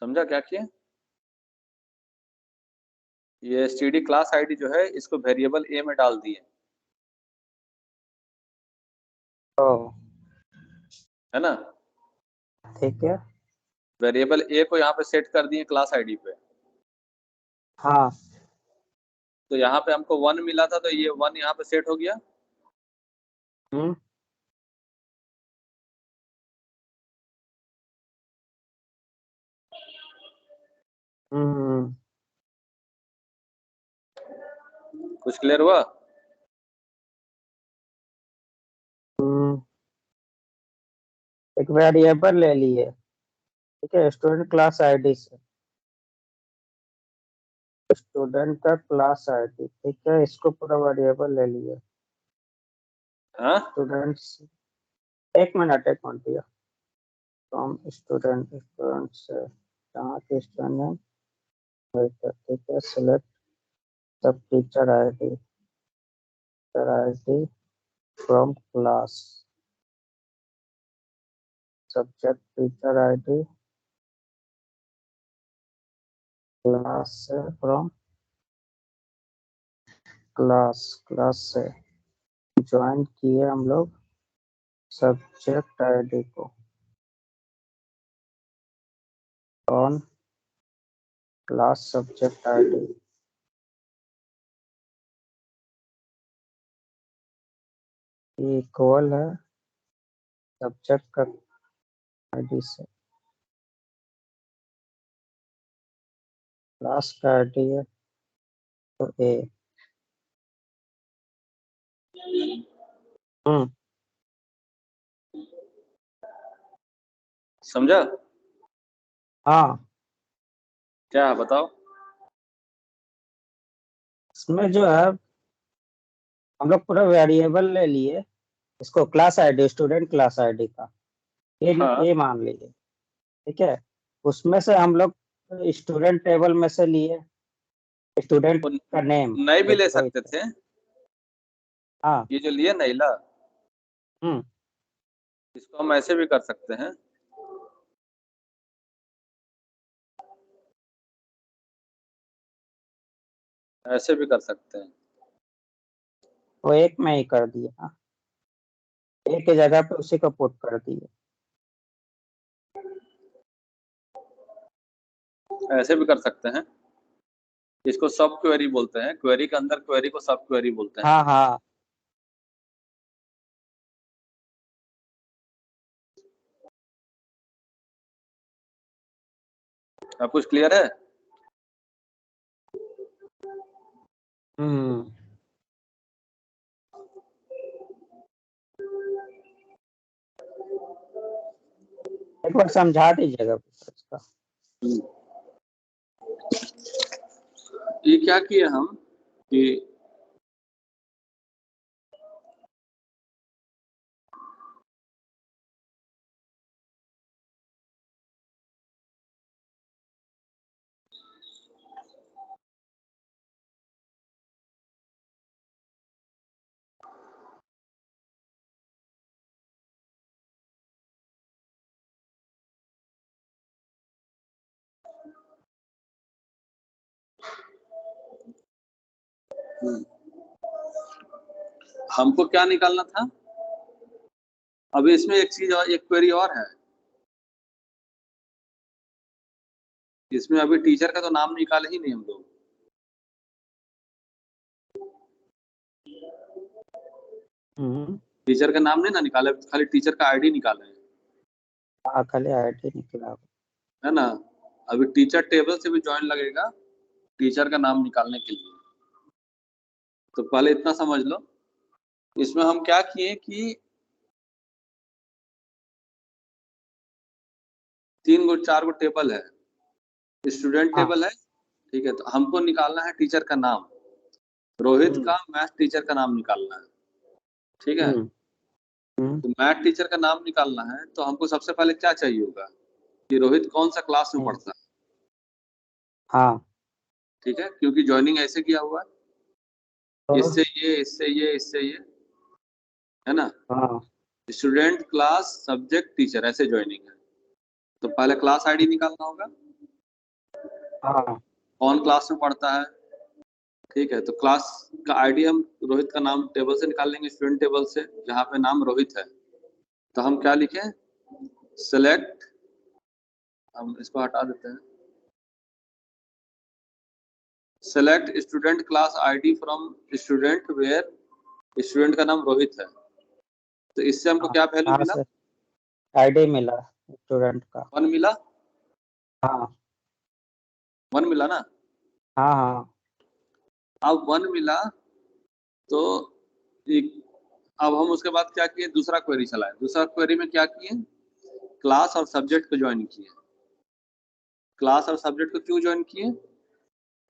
B: समझा क्या किए, ये std क्लास आईडी जो है इसको वेरिएबल a में डाल दिए,
A: तो
B: है ना।
A: ठीक है।
B: वेरिएबल a को यहाँ पे सेट कर दिए क्लास आईडी पे।
A: हाँ।
B: तो यहाँ पे हमको 1 मिला था, तो ये 1 यहाँ पे सेट हो गया।
A: हम्म। हम्म।
B: कुछ क्लियर हुआ।
A: हम्म। एक वेरिएबल ले लिए, ठीक है, स्टूडेंट क्लास आईडी से, स्टूडेंट का क्लास आईडी, ठीक है, इसको पूरा वेरिएबल ले लिए।
B: हाँ,
A: स्टूडेंट्स, एक मिनट भैया। फ्रॉम स्टूडेंट, स्टूडेंट से जहाँ के स्टूडेंट, ठीक है, सिलेक्ट सब teacher ID, teacher ID from class, subject teacher ID, class से, फ्रॉम क्लास, क्लास से ज्वाइन किए हम लोग सब्जेक्ट आईडी को on class subject ID equal है सब्जेक्ट का आईडी से, क्लास का आईडी है तो ए।
B: समझा?
A: हाँ,
B: क्या है बताओ?
A: इसमें जो है हम लोग पूरा वेरिएबल ले लिए, इसको class ID, student class ID का
B: हाँ,
A: ये मान लीजिए, ठीक है। उसमें से हम लोग स्टूडेंट टेबल में से लिए स्टूडेंट
B: वो
A: का नेम
B: नए भी
A: जो
B: ले
A: रोहित
B: सकते
A: है।
B: थे।
A: हाँ।
B: ये जो लिए नैला,
A: हम्म।
B: इसको हम ऐसे भी कर सकते हैं। ऐसे भी कर सकते हैं।
A: वो एक में ही कर दिया, हाँ, एक की जगह पे उसी को पुट कर दिए।
B: ऐसे भी कर सकते हैं। इसको सब क्वेरी बोलते हैं, क्वेरी के अंदर क्वेरी को सब क्वेरी बोलते हैं।
A: हाँ हाँ।
B: अब कुछ क्लियर है?
A: हम्म। एक बार समझा दीजिएगा इसका।
B: ये क्या किए हम कि हमको क्या निकालना था? अभी इसमें एक चीज और, एक क्वेरी और है। इसमें अभी टीचर का तो नाम निकाले ही नहीं हम लोग। टीचर का नाम नहीं ना निकाले, खाली टीचर का आईडी निकाले हैं,
A: हाँ, खाली आईडी निकला।
B: है ना? अभी टीचर टेबल से भी ज्वाइन लगेगा टीचर का नाम निकालने के लिए। तो पहले इतना समझ लो, इसमें हम क्या किए कि 4 गो टेबल है। स्टूडेंट
A: हाँ।
B: टेबल है, ठीक है। तो हमको निकालना है टीचर का नाम। रोहित
A: हम्म।
B: का मैथ टीचर का नाम निकालना है, ठीक है।
A: हम्म। हम्म।
B: तो मैथ टीचर का नाम निकालना है तो हमको सबसे पहले क्या चाहिए होगा कि रोहित कौन सा क्लास में पढ़ता है,
A: हाँ।
B: ठीक है, क्योंकि ज्वाइनिंग ऐसे किया हुआ है,
A: तो
B: इससे ये इससे ये इससे ये, है ना।
A: हाँ।
B: स्टूडेंट क्लास सब्जेक्ट टीचर ऐसे ज्वाइनिंग है। तो पहले क्लास आईडी निकालना होगा,
A: हाँ।
B: कौन क्लास में पढ़ता है, ठीक है। तो क्लास का आईडी हम रोहित का नाम टेबल से निकाल लेंगे, स्टूडेंट टेबल से, जहाँ पे नाम रोहित है। तो हम क्या लिखें? सेलेक्ट, हम इसको हटा देते हैं, select student class ID from student where student का नाम रोहित है। तो इससे हमको
A: हाँ।
B: क्या वैल्यू
A: हाँ
B: मिला?
A: सर, आईडी मिला स्टूडेंट का।
B: 1 मिला।
A: हाँ
B: 1 मिला ना?
A: हाँ। हाँ।
B: अब 1 मिला तो एक, अब हम उसके बाद क्या किए, दूसरा क्वेरी चलाए। दूसरा क्वेरी में क्या किए, क्लास और सब्जेक्ट को ज्वाइन किए। क्लास और सब्जेक्ट को क्यों ज्वाइन किए?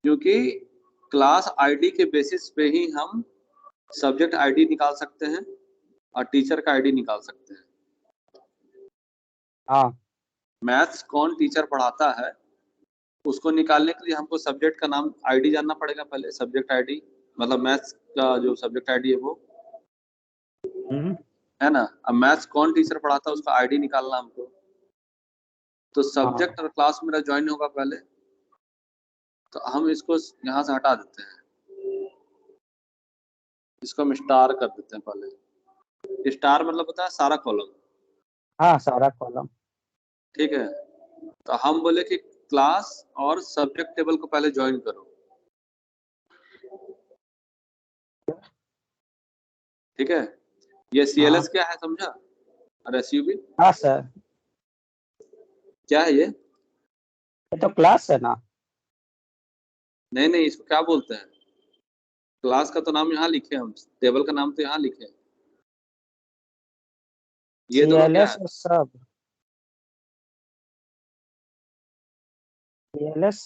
B: क्योंकि क्लास आईडी के बेसिस पे ही हम सब्जेक्ट आईडी निकाल सकते हैं और टीचर का आईडी निकाल सकते हैं।
A: हाँ।
B: मैथ्स कौन टीचर पढ़ाता है उसको निकालने के लिए हमको सब्जेक्ट का नाम आईडी जानना पड़ेगा पहले, सब्जेक्ट आईडी, मतलब मैथ्स का जो सब्जेक्ट आईडी है वो,
A: हम्म।
B: है ना। अब मैथ्स कौन टीचर पढ़ाता है उसका आईडी निकालना हमको। तो
A: हाँ।
B: सब्जेक्ट और क्लास मेरा ज्वाइन होगा पहले, तो हम इसको यहाँ से हटा देते हैं, इसको हम स्टार कर देते हैं पहले। स्टार मतलब होता है सारा कॉलम।
A: हाँ, सारा कॉलम।
B: ठीक है, तो हम बोले कि क्लास और सब्जेक्ट टेबल को पहले ज्वाइन करो। ठीक है, ये
A: हाँ
B: CLS क्या है समझा, और SUB
A: हाँ सर,
B: क्या है ये?
A: ये तो क्लास है ना।
B: नहीं नहीं, इसको क्या बोलते हैं? क्लास का तो नाम यहाँ लिखे हैं हम, टेबल का नाम तो यहाँ लिखे हैं। ये दोनों क्या
A: CLS
B: है?
A: और सब। CLS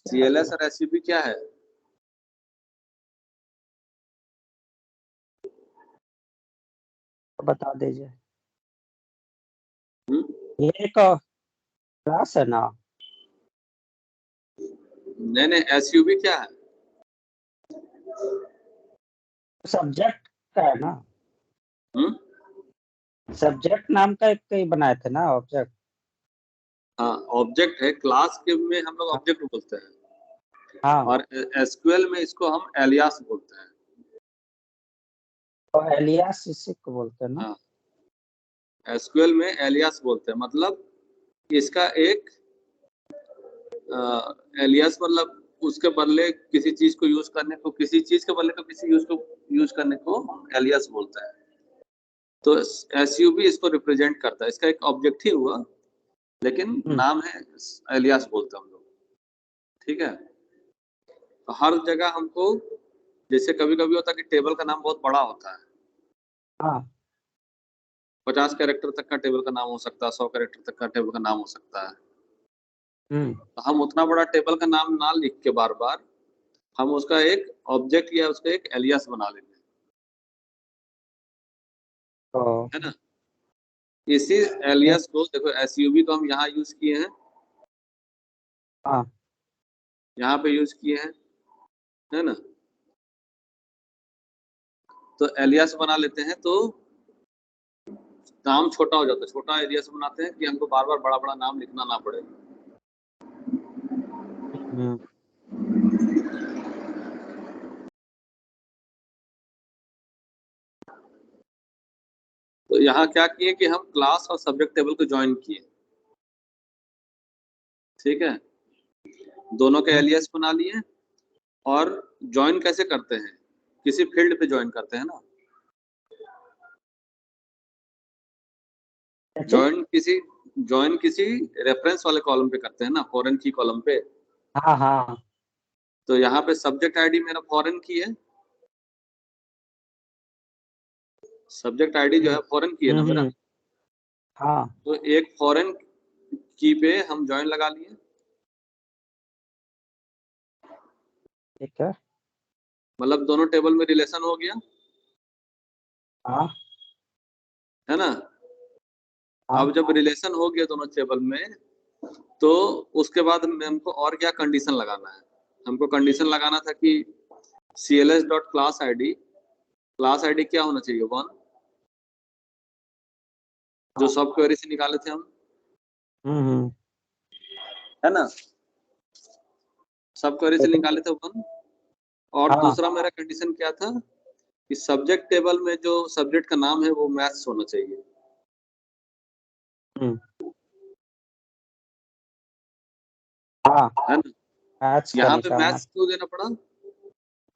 A: क्या
B: CLS
A: है?
B: और SUB क्या है?
A: बता दीजिए।
B: हम्म?
A: ये एक क्लास है ना।
B: नहीं नहीं, SUB क्या है?
A: सब्जेक्ट का है ना।
B: हम्म?
A: सब्जेक्ट नाम का एक कई बनाए थे ना, ऑब्जेक्ट।
B: हाँ, ऑब्जेक्ट है, क्लास के में हम लोग ऑब्जेक्ट बोलते हैं,
A: हाँ,
B: और SQL में इसको हम एलियास बोलते हैं।
A: तो एलियास इसी को बोलते हैं ना।
B: हाँ, SQL में एलियास बोलते हैं, मतलब इसका एक एलियास मतलब उसके बदले किसी चीज को यूज करने को, किसी चीज के बदले को किसी यूज को यूज करने को हम एलियास बोलते हैं। तो SUB इसको रिप्रेजेंट करता है, इसका एक ऑब्जेक्ट ही हुआ, लेकिन
A: हम्म।
B: नाम है एलियास बोलते हैं हम लोग। ठीक है, तो हर जगह हमको, जैसे कभी कभी होता है कि टेबल का नाम बहुत बड़ा होता है,
A: हाँ।
B: 50 कैरेक्टर तक का टेबल का नाम हो सकता है, 100 कैरेक्टर तक का टेबल का नाम हो सकता है।
A: हम्म।
B: तो हम उतना बड़ा टेबल का नाम ना लिख के बार बार हम उसका एक ऑब्जेक्ट या उसका एक एलियास बना लेते हैं,
A: तो
B: है ना। इसी एलियास को देखो, SUB को हम यहाँ यूज किए हैं,
A: हाँ,
B: यहाँ पे यूज किए हैं, है ना। तो एलियास बना लेते हैं तो नाम छोटा हो जाता है, छोटा एलियास बनाते हैं कि हमको बार बार बड़ा बड़ा नाम लिखना ना पड़े।
A: हम्म।
B: तो यहाँ क्या किए कि हम क्लास और सब्जेक्ट टेबल को ज्वाइन किए। ठीक है, दोनों के
A: हम्म।
B: एलियास बना लिए, और ज्वाइन कैसे करते हैं, किसी फील्ड पे ज्वाइन करते हैं ना।
A: क्या चीज?
B: ज्वाइन किसी रेफरेंस वाले कॉलम पे करते हैं ना, फॉरेन की कॉलम पे।
A: हाँ हाँ।
B: तो यहाँ पे सब्जेक्ट आईडी मेरा फॉरेन की है, सब्जेक्ट आईडी जो
A: हम्म।
B: है फॉरेन की है ना मेरा।
A: हाँ।
B: तो एक फॉरेन की पे हम ज्वाइन लगा लिए,
A: ठीक है।
B: मतलब दोनों टेबल में रिलेशन हो गया,
A: हाँ
B: है ना।
A: हाँ।
B: अब जब रिलेशन हो गया दोनों टेबल में, तो उसके बाद हमको और क्या कंडीशन लगाना है, हमको कंडीशन लगाना था कि CLS डॉट क्लास आईडी क्या होना चाहिए, 1, जो
A: हाँ।
B: सब क्वेरी से निकाले थे हम,
A: हम्म।
B: है ना, सब क्वेरी से
A: लेकिन
B: निकाले थे 1। और
A: हाँ।
B: दूसरा मेरा कंडीशन क्या था कि सब्जेक्ट टेबल में जो सब्जेक्ट का नाम है वो मैथ्स होना चाहिए,
A: हम्म। हाँ,
B: है ना।
A: मैथ्स का
B: यहाँ पे
A: निकालना।
B: मैथ्स क्यों देना पड़ा?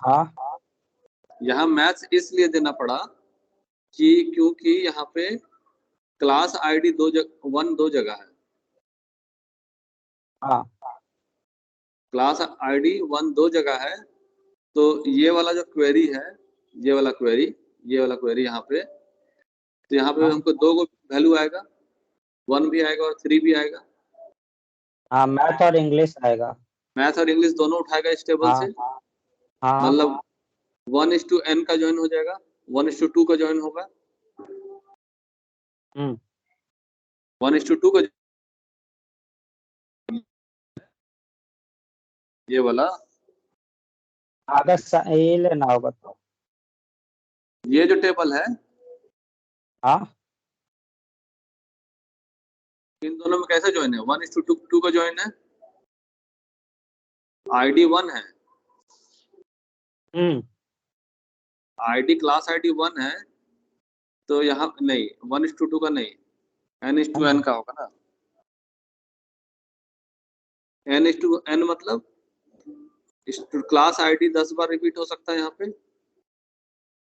A: हाँ
B: यहाँ मैथ्स इसलिए देना पड़ा कि क्योंकि यहाँ पे क्लास आईडी 1 2 जगह है,
A: हाँ।
B: क्लास आईडी 1 2 जगह है। तो ये वाला जो क्वेरी है, ये वाला क्वेरी ये वाला क्वेरी यहाँ पे, तो यहाँ पे
A: हाँ।
B: हमको 2 वैल्यू आएगा, 1 भी आएगा और 3 भी आएगा।
A: हाँ, मैथ और इंग्लिश आएगा।
B: मैथ और इंग्लिश दोनों उठाएगा इस टेबल
A: हाँ
B: से,
A: हाँ।
B: मतलब 1:n का ज्वाइन हो जाएगा, 1:2 का ज्वाइन होगा,
A: हम्म।
B: 1:2 का, ये वाला,
A: अगर ये लेना होगा तो।
B: ये जो टेबल है,
A: हाँ।
B: इन दोनों में कैसे ज्वाइन है, 1:2 का ज्वाइन है। आईडी 1 है,
A: हम्म
B: आईडी क्लास आईडी 1 है, तो यहाँ नहीं 1:2 का नहीं, n:n का होगा ना। n:n मतलब क्लास आईडी 10 बार रिपीट हो सकता है यहाँ पे,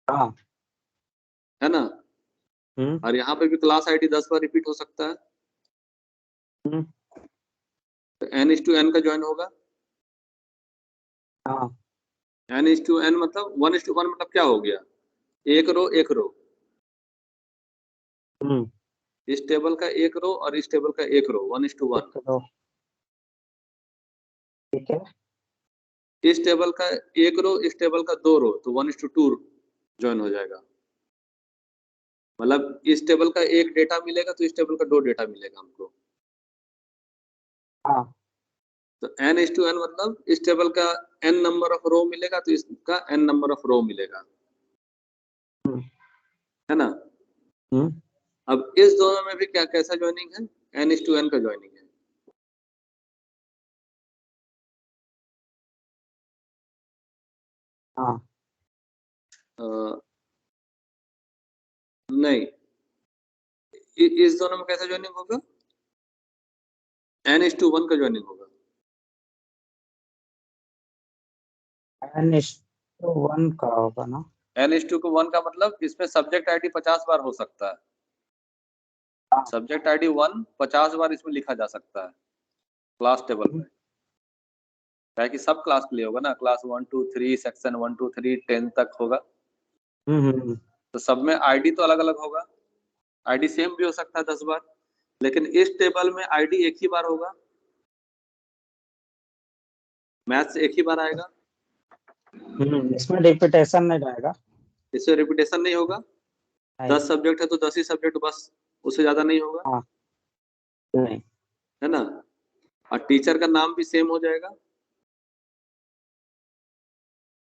A: हाँ
B: है ना।
A: हम्म
B: और यहाँ पे भी क्लास आईडी 10 बार रिपीट हो सकता है,
A: हम्म
B: तो n:n का ज्वाइन होगा।
A: हाँ
B: n:n मतलब 1:1 मतलब क्या हो गया, एक रो एक रो,
A: हम्म
B: इस टेबल का एक रो और इस टेबल का एक रो, 1:1।
A: तो ठीक है।
B: इस टेबल का एक रो, इस टेबल का दो रो, तो 1:2 ज्वाइन हो जाएगा। मतलब इस टेबल का एक डेटा मिलेगा तो इस टेबल का दो डेटा मिलेगा हमको।
A: हाँ
B: तो n:n मतलब इस टेबल का n नंबर ऑफ रो मिलेगा तो इसका n नंबर ऑफ रो मिलेगा,
A: हम्म
B: है ना।
A: हम्म
B: अब इस दोनों में भी क्या कैसा ज्वाइनिंग है, n:n का ज्वाइनिंग है।
A: हाँ
B: अ, नहीं, इस दोनों में कैसा ज्वाइनिंग होगा, n:1 का ज्वाइनिंग होगा।
A: n:1 का होगा ना।
B: n:1 का मतलब इसमें सब्जेक्ट आईडी 50 बार हो सकता है,
A: हाँ
B: सब्जेक्ट आईडी 1 50 बार इसमें लिखा जा सकता है क्लास टेबल
A: हम्म
B: में। क्या है कि सब क्लास के लिए होगा ना, क्लास 1 2 3 सेक्शन 1 2 3 10 तक होगा,
A: हम्म
B: तो सब में आईडी तो अलग अलग होगा। आईडी सेम भी हो सकता है 10 बार, लेकिन इस टेबल में आईडी एक ही बार होगा, मैथ्स एक ही बार आएगा,
A: इसमें रिपीटेशन नहीं रहेगा।
B: इससे रिपीटेशन नहीं होगा।
A: नहीं
B: 10 सब्जेक्ट है तो 10 ही सब्जेक्ट बस, उससे ज्यादा नहीं होगा,
A: हाँ नहीं
B: है ना। और टीचर का नाम भी सेम हो जाएगा,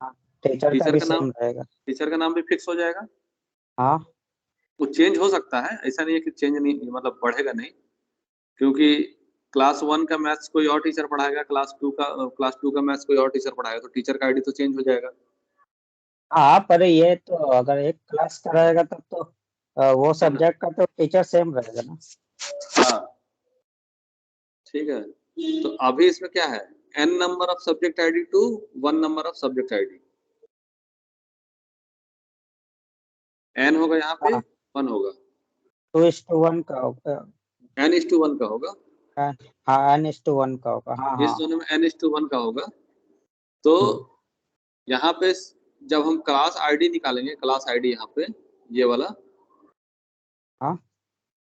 A: हाँ टीचर का
B: टीचर
A: भी
B: का नाम
A: सेम रहेगा।
B: टीचर का नाम भी फिक्स हो जाएगा।
A: हाँ
B: वो चेंज हो सकता है, ऐसा नहीं है कि चेंज नहीं मतलब बढ़ेगा नहीं, क्योंकि क्लास 1 का मैथ्स कोई और टीचर पढ़ाएगा, क्लास 2 का मैथ्स कोई और टीचर पढ़ाएगा, तो टीचर का आईडी तो चेंज हो जाएगा।
A: हाँ पर ये तो अगर एक क्लास का रहेगा तब तो वो
B: है ना।
A: सब्जेक्ट का तो टीचर सेम रहेगा ना।
B: हाँ ठीक है, तो अभी इसमें क्या है, n number of subject ID to 1 number of subject ID, n होगा यहाँ पे,
A: हाँ
B: 1 होगा,
A: 2:1 का होगा।
B: n:1 का होगा।
A: हाँ हाँ n:1 का होगा हाँ
B: इस
A: हाँ।
B: दोनों में n:1 का होगा, तो
A: हम्म,
B: यहाँ पे जब हम क्लास आईडी निकालेंगे, क्लास आईडी यहाँ पे ये वाला,
A: हाँ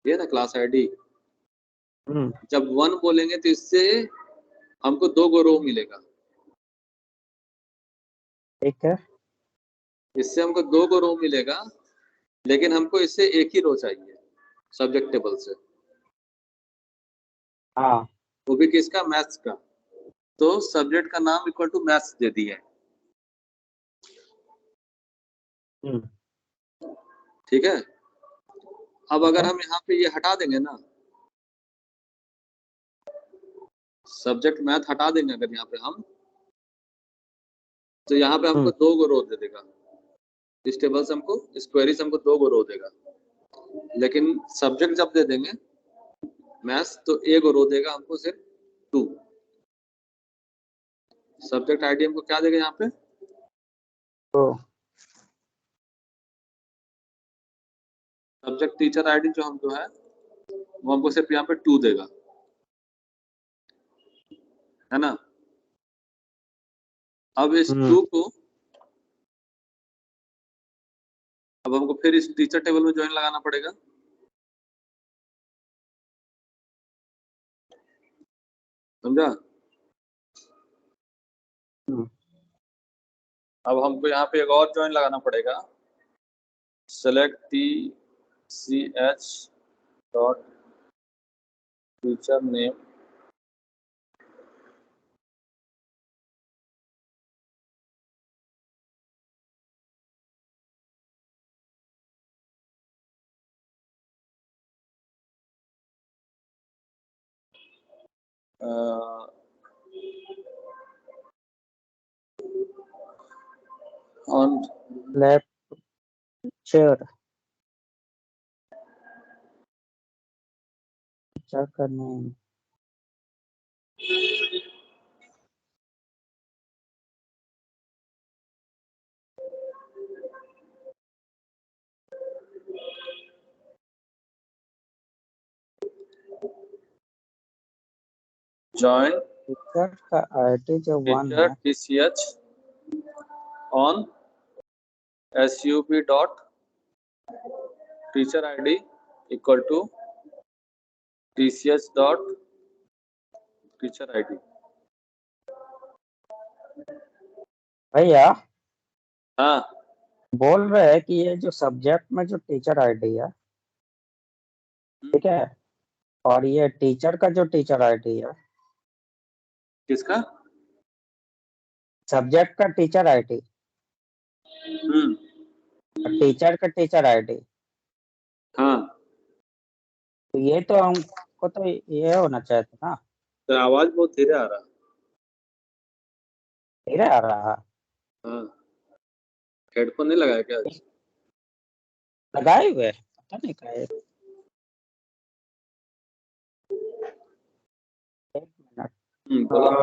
B: ये ना क्लास आईडी,
A: हम्म
B: जब 1 बोलेंगे तो इससे हमको दो गो रो मिलेगा,
A: ठीक है।
B: इससे हमको दो गो रो मिलेगा, लेकिन हमको इससे एक ही रो चाहिए सब्जेक्ट टेबल से,
A: हाँ
B: वो भी किसका, मैथ्स का। तो सब्जेक्ट का नाम इक्वल टू मैथ्स दे दिए,
A: हम्म
B: ठीक है। अब
A: ठीक
B: अगर
A: है।
B: हम यहाँ पे ये हटा देंगे ना, सब्जेक्ट मैथ हटा देंगे अगर यहाँ पे हम, तो यहाँ पे हमको
A: हम्म
B: दो गो रो दे देगा, इस टेबल से हमको, इस क्वेरी से हमको दो गो रो देगा, लेकिन सब्जेक्ट जब दे देंगे मैथ्स तो एक गो रो देगा हमको सिर्फ 2। सब्जेक्ट आईडी हमको क्या देगा यहाँ पे,
A: तो
B: सब्जेक्ट टीचर आईडी जो हमको है वो हमको सिर्फ यहाँ पे 2 देगा, है ना। अब इस
A: हम्म
B: 2 को, अब हमको फिर इस टीचर टेबल में ज्वाइन लगाना पड़ेगा, समझा।
A: हम्म
B: अब हमको यहाँ पे एक और ज्वाइन लगाना पड़ेगा, select T C H dot teacher name on
A: lecture क्या करने
B: join
A: टीचर का आईडी जो 1
B: teacher
A: है
B: tch on sub dot teacher id equal to tch dot teacher id।
A: भैया
B: हाँ
A: बोल रहे हैं कि ये जो सब्जेक्ट में जो टीचर आईडी है ठीक है, और ये टीचर का जो टीचर आईडी है,
B: किसका?
A: सब्जेक्ट का टीचर आईडी
B: हम्म
A: और टीचर का टीचर आईडी,
B: हाँ
A: तो ये तो हमको तो ये होना चाहिए था ना।
B: तो आवाज बहुत धीरे आ रहा।
A: धीरे आ रहा है।
B: हाँ हेडफोन नहीं लगाया क्या आज?
A: लगाए हुए पता नहीं का एक मिनट।
B: बोलो।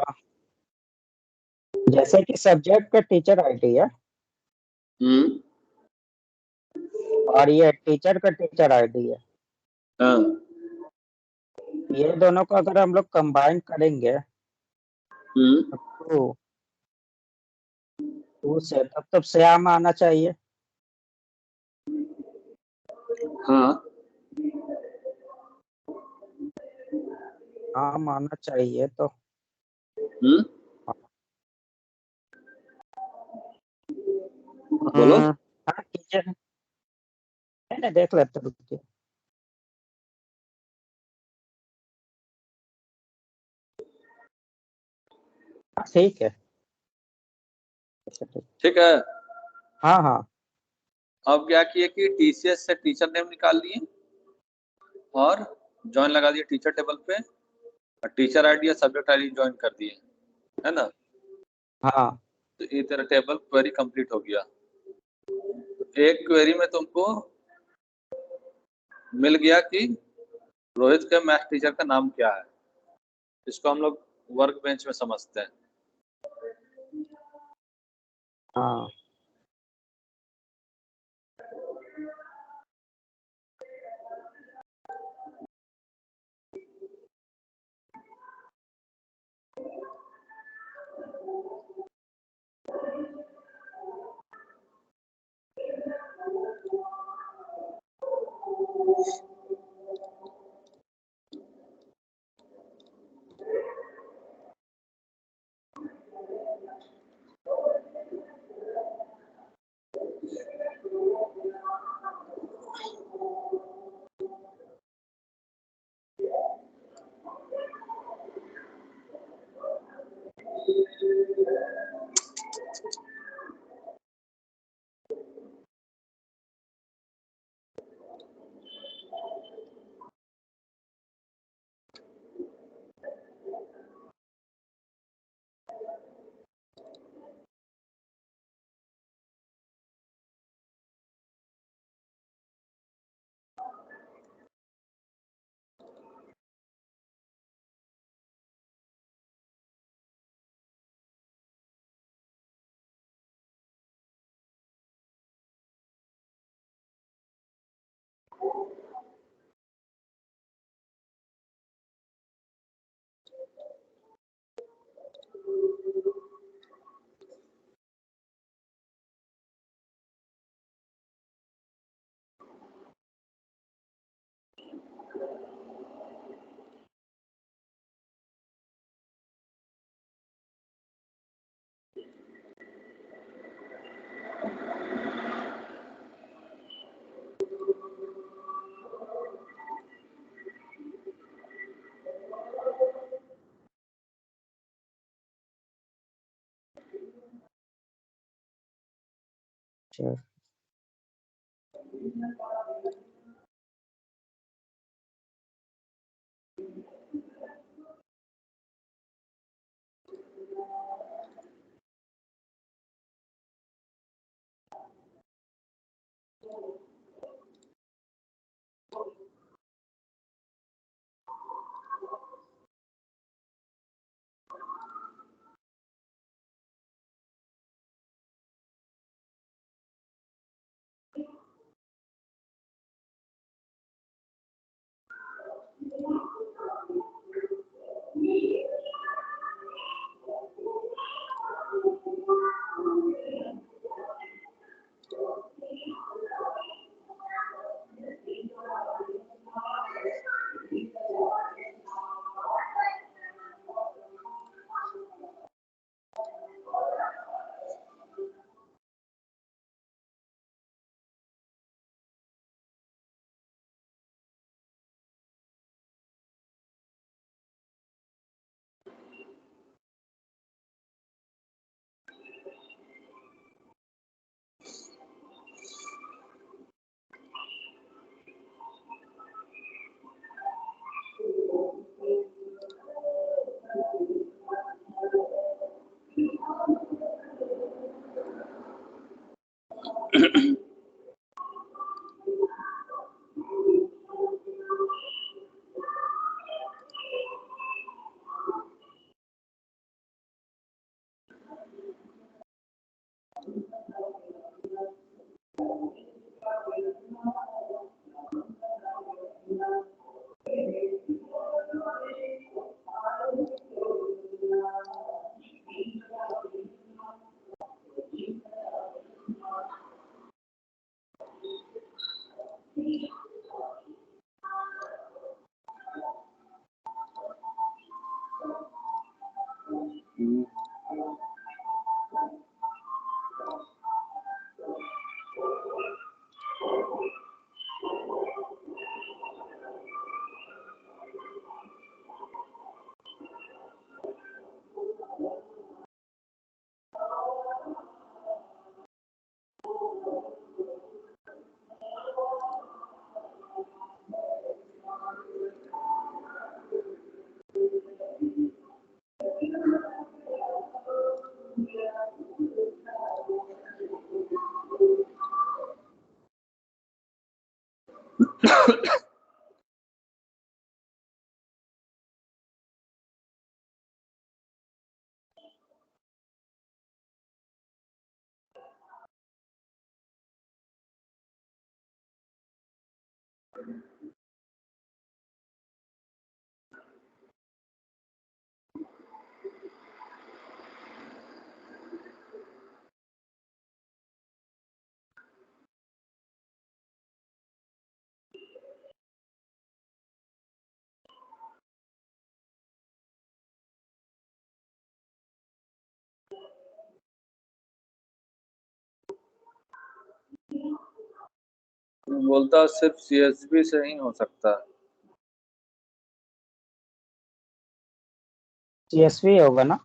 A: जैसे कि सब्जेक्ट का टीचर आईडी है
B: हम्म
A: और ये टीचर का टीचर आईडी है,
B: हाँ
A: ये दोनों को अगर हम लोग कंबाइन करेंगे तो टू से तब श्याम आना चाहिए।
B: हाँ
A: हाँ आना चाहिए तो
B: बोलो।
A: हाँ टीचर नहीं देख लेते रुकिए। हाँ ठीक है। अच्छा, ठीक।
B: ठीक है।
A: हाँ हाँ
B: अब क्या किए कि टीसीएस से टीचर नेम निकाल लिए और ज्वाइन लगा दिए टीचर टेबल पे और टीचर आईडी या सब्जेक्ट आईडी ज्वाइन कर दिए, है ना?
A: हाँ
B: तो ये तेरा टेबल क्वेरी कंप्लीट हो गया। एक क्वेरी में तुमको मिल गया कि रोहित के मैथ टीचर का नाम क्या है। इसको हम लोग वर्क बेंच में समझते हैं।
A: हाँ चल
B: बोलता सिर्फ CSV से ही हो सकता है।
A: CSV होगा ना,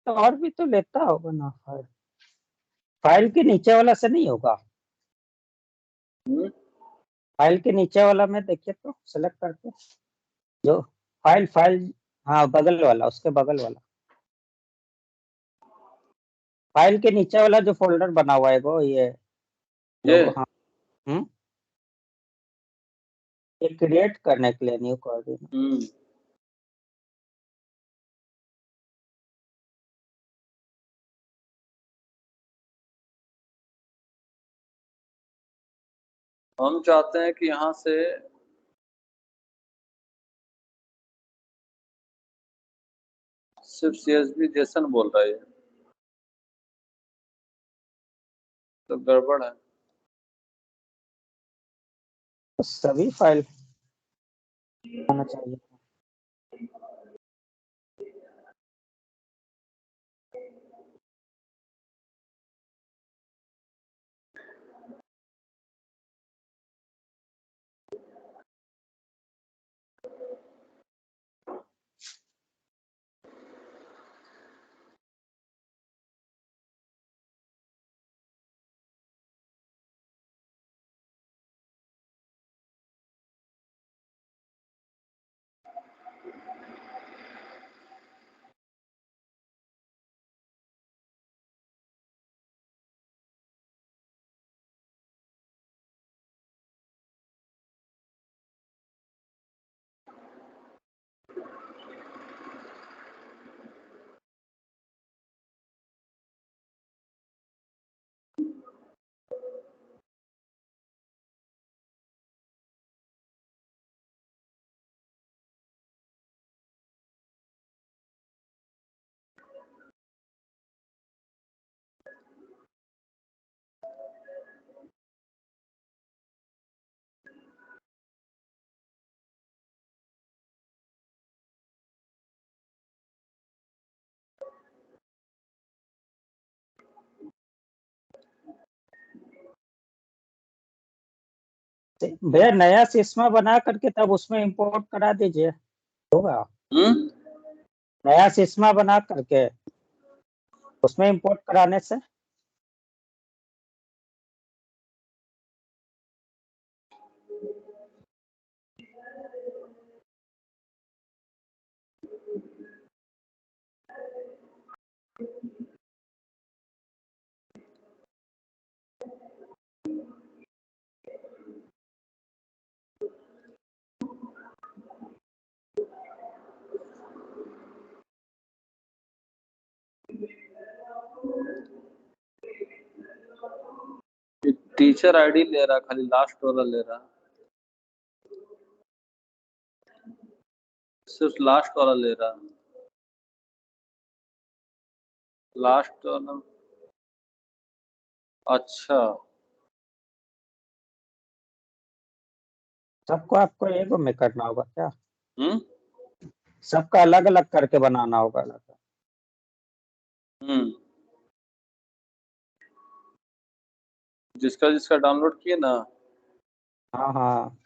A: तो और भी तो लेता होगा ना। फाइल फाइल के नीचे वाला से नहीं होगा। फाइल के नीचे वाला में देखिए तो सेलेक्ट करके जो फाइल फाइल, हाँ बगल वाला, उसके बगल वाला फाइल के नीचे वाला जो फोल्डर बना हुआ है वो ये
B: ये
A: लोगो, हाँ। हम्म, ये क्रिएट करने के लिए न्यू कोऑर्डिनेट।
B: हम चाहते हैं कि यहाँ से सिर्फ CSV जेसन बोल रहा है, तो गड़बड़ है।
A: तो सभी फाइल होना चाहिए। भैया नया सिस्मा बना करके तब उसमें इंपोर्ट करा दीजिए, होगा। नया सिस्मा बना करके उसमें इंपोर्ट कराने से।
B: टीचर आईडी ले रहा, खाली लास्ट वाला ले रहा, सिर्फ लास्ट वाला ले रहा, लास्ट वाला। अच्छा,
A: सबको आपको एक में करना होगा क्या?
B: हम्म
A: सबका अलग अलग करके बनाना होगा अलग।
B: हम्म जिसका जिसका डाउनलोड किए ना।
A: हाँ हाँ,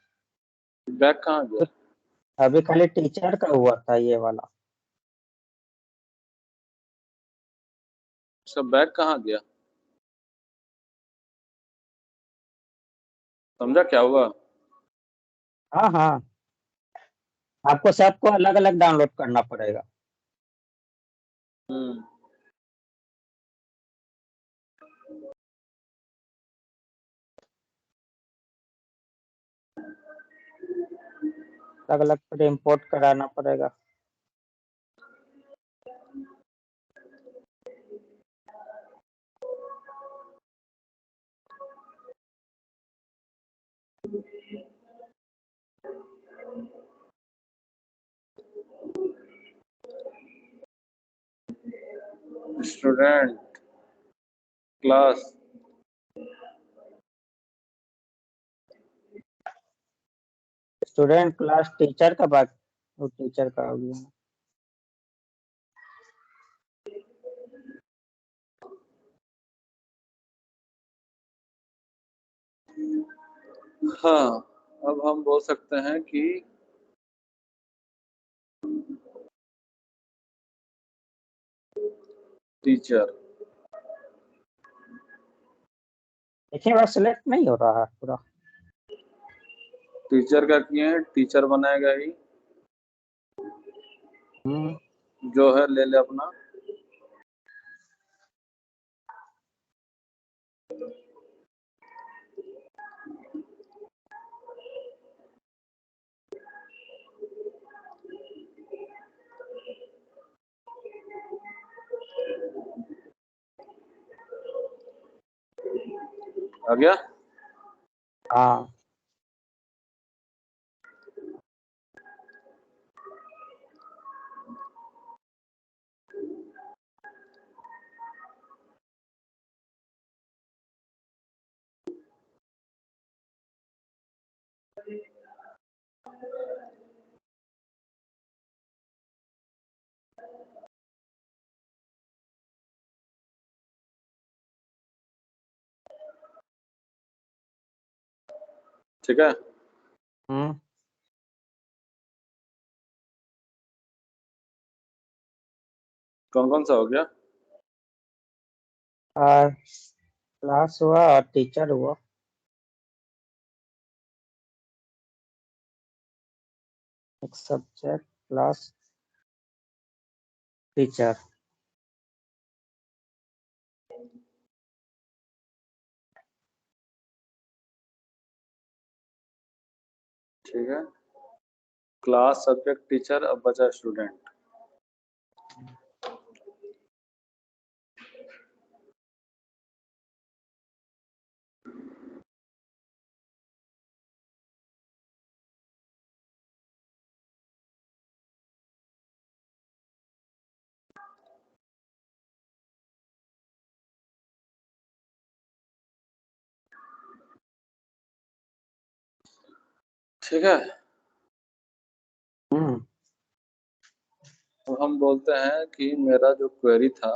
B: बैग कहाँ गया?
A: तो अभी खाली टीचर का हुआ था ये वाला।
B: उसका बैग कहाँ गया? समझा क्या हुआ?
A: हाँ हाँ, आपको सबको अलग अलग डाउनलोड करना पड़ेगा।
B: हम्म
A: अलग अलग फिर इम्पोर्ट कराना पड़ेगा।
B: Student class
A: student class teacher का बात, वो टीचर का हो गया।
B: हाँ, अब हम बोल सकते हैं कि टीचर।
A: देखिए वह सिलेक्ट नहीं हो रहा है पूरा।
B: टीचर का किए, टीचर बनाएगा ही, जो है ले ले अपना। आ गया?
A: हाँ।
B: ठीक है, कौन कौन सा हो गया?
A: क्लास हुआ और टीचर हुआ। एक सब्जेक्ट क्लास टीचर।
B: ठीक है, क्लास सब्जेक्ट टीचर, अब बचा स्टूडेंट। ठीक है, अब हम बोलते हैं कि मेरा जो क्वेरी था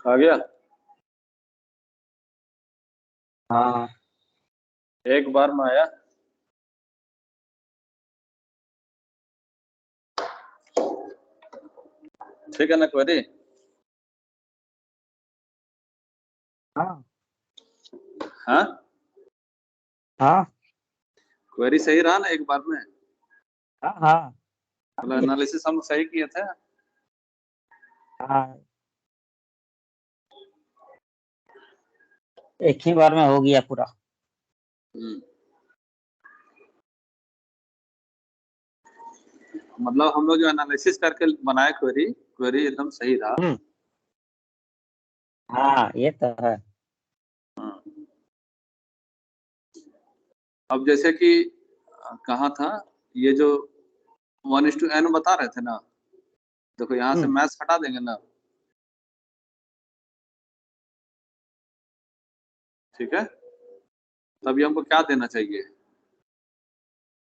B: आ गया?
A: हाँ।
B: एक बार में आया? ठीक है ना क्वेरी?
A: हाँ।
B: हाँ,
A: हाँ।
B: क्वेरी सही रहा ना एक बार में?
A: हाँ हाँ
B: मतलब एनालिसिस हम सही किए थे।
A: हाँ, एक ही बार में हो गया पूरा।
B: मतलब हम लोग जो एनालिसिस करके बनाए क्वेरी एकदम सही रहा।
A: हाँ ये तो है।
B: हाँ। अब जैसे कि कहा था, ये जो 1:n बता रहे थे ना, देखो यहाँ से मैथ्स हटा देंगे ना, ठीक है, तभी हमको क्या देना चाहिए?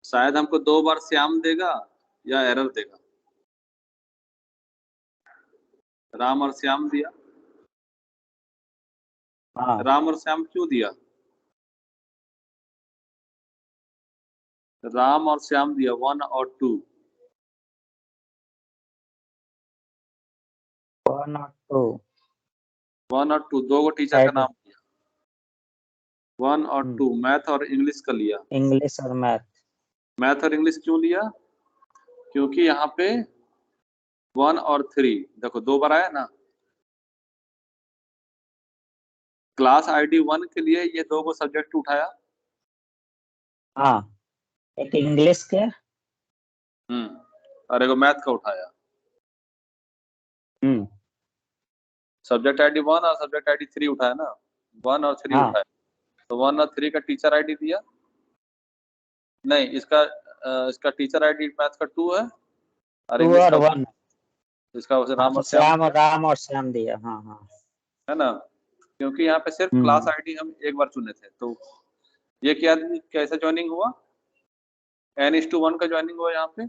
B: शायद हमको 2 बार श्याम देगा या एरर देगा। राम और श्याम दिया।
A: हाँ
B: राम और श्याम क्यों दिया? राम और श्याम दिया 1 और 2।
A: 1 और 2।
B: 1 और 2 दो गो टीचर का नाम दिया। 1 और 2 मैथ और इंग्लिश का लिया।
A: इंग्लिश और मैथ।
B: मैथ और इंग्लिश क्यों लिया? क्योंकि यहाँ पे 1 और 3 देखो 2 बार आया ना। क्लास आईडी 1 के लिए ये 2 गो सब्जेक्ट उठाया।
A: हाँ, एक इंग्लिश के।
B: और एगो मैथ का उठाया।
A: हम्म।
B: सब्जेक्ट आईडी 1 और सब्जेक्ट आईडी 3 उठाया ना। 1 और 3
A: हाँ
B: उठाया, तो 1 और 3 का टीचर आईडी दिया। नहीं, इसका टीचर आईडी मैथ का 2 है और
A: 2
B: इंग्लिश
A: और
B: का 1।
A: 1।
B: इसका वैसे
A: हाँ
B: राम
A: तो
B: और श्याम
A: श्याम
B: दिया,
A: और राम और श्याम दिया। हाँ हाँ।
B: है ना? क्योंकि यहाँ पे सिर्फ क्लास
A: हम्म।
B: आईडी हम एक बार चुने थे, तो ये क्या कैसे ज्वाइनिंग हुआ? n:1 का ज्वाइनिंग हुआ यहाँ पे।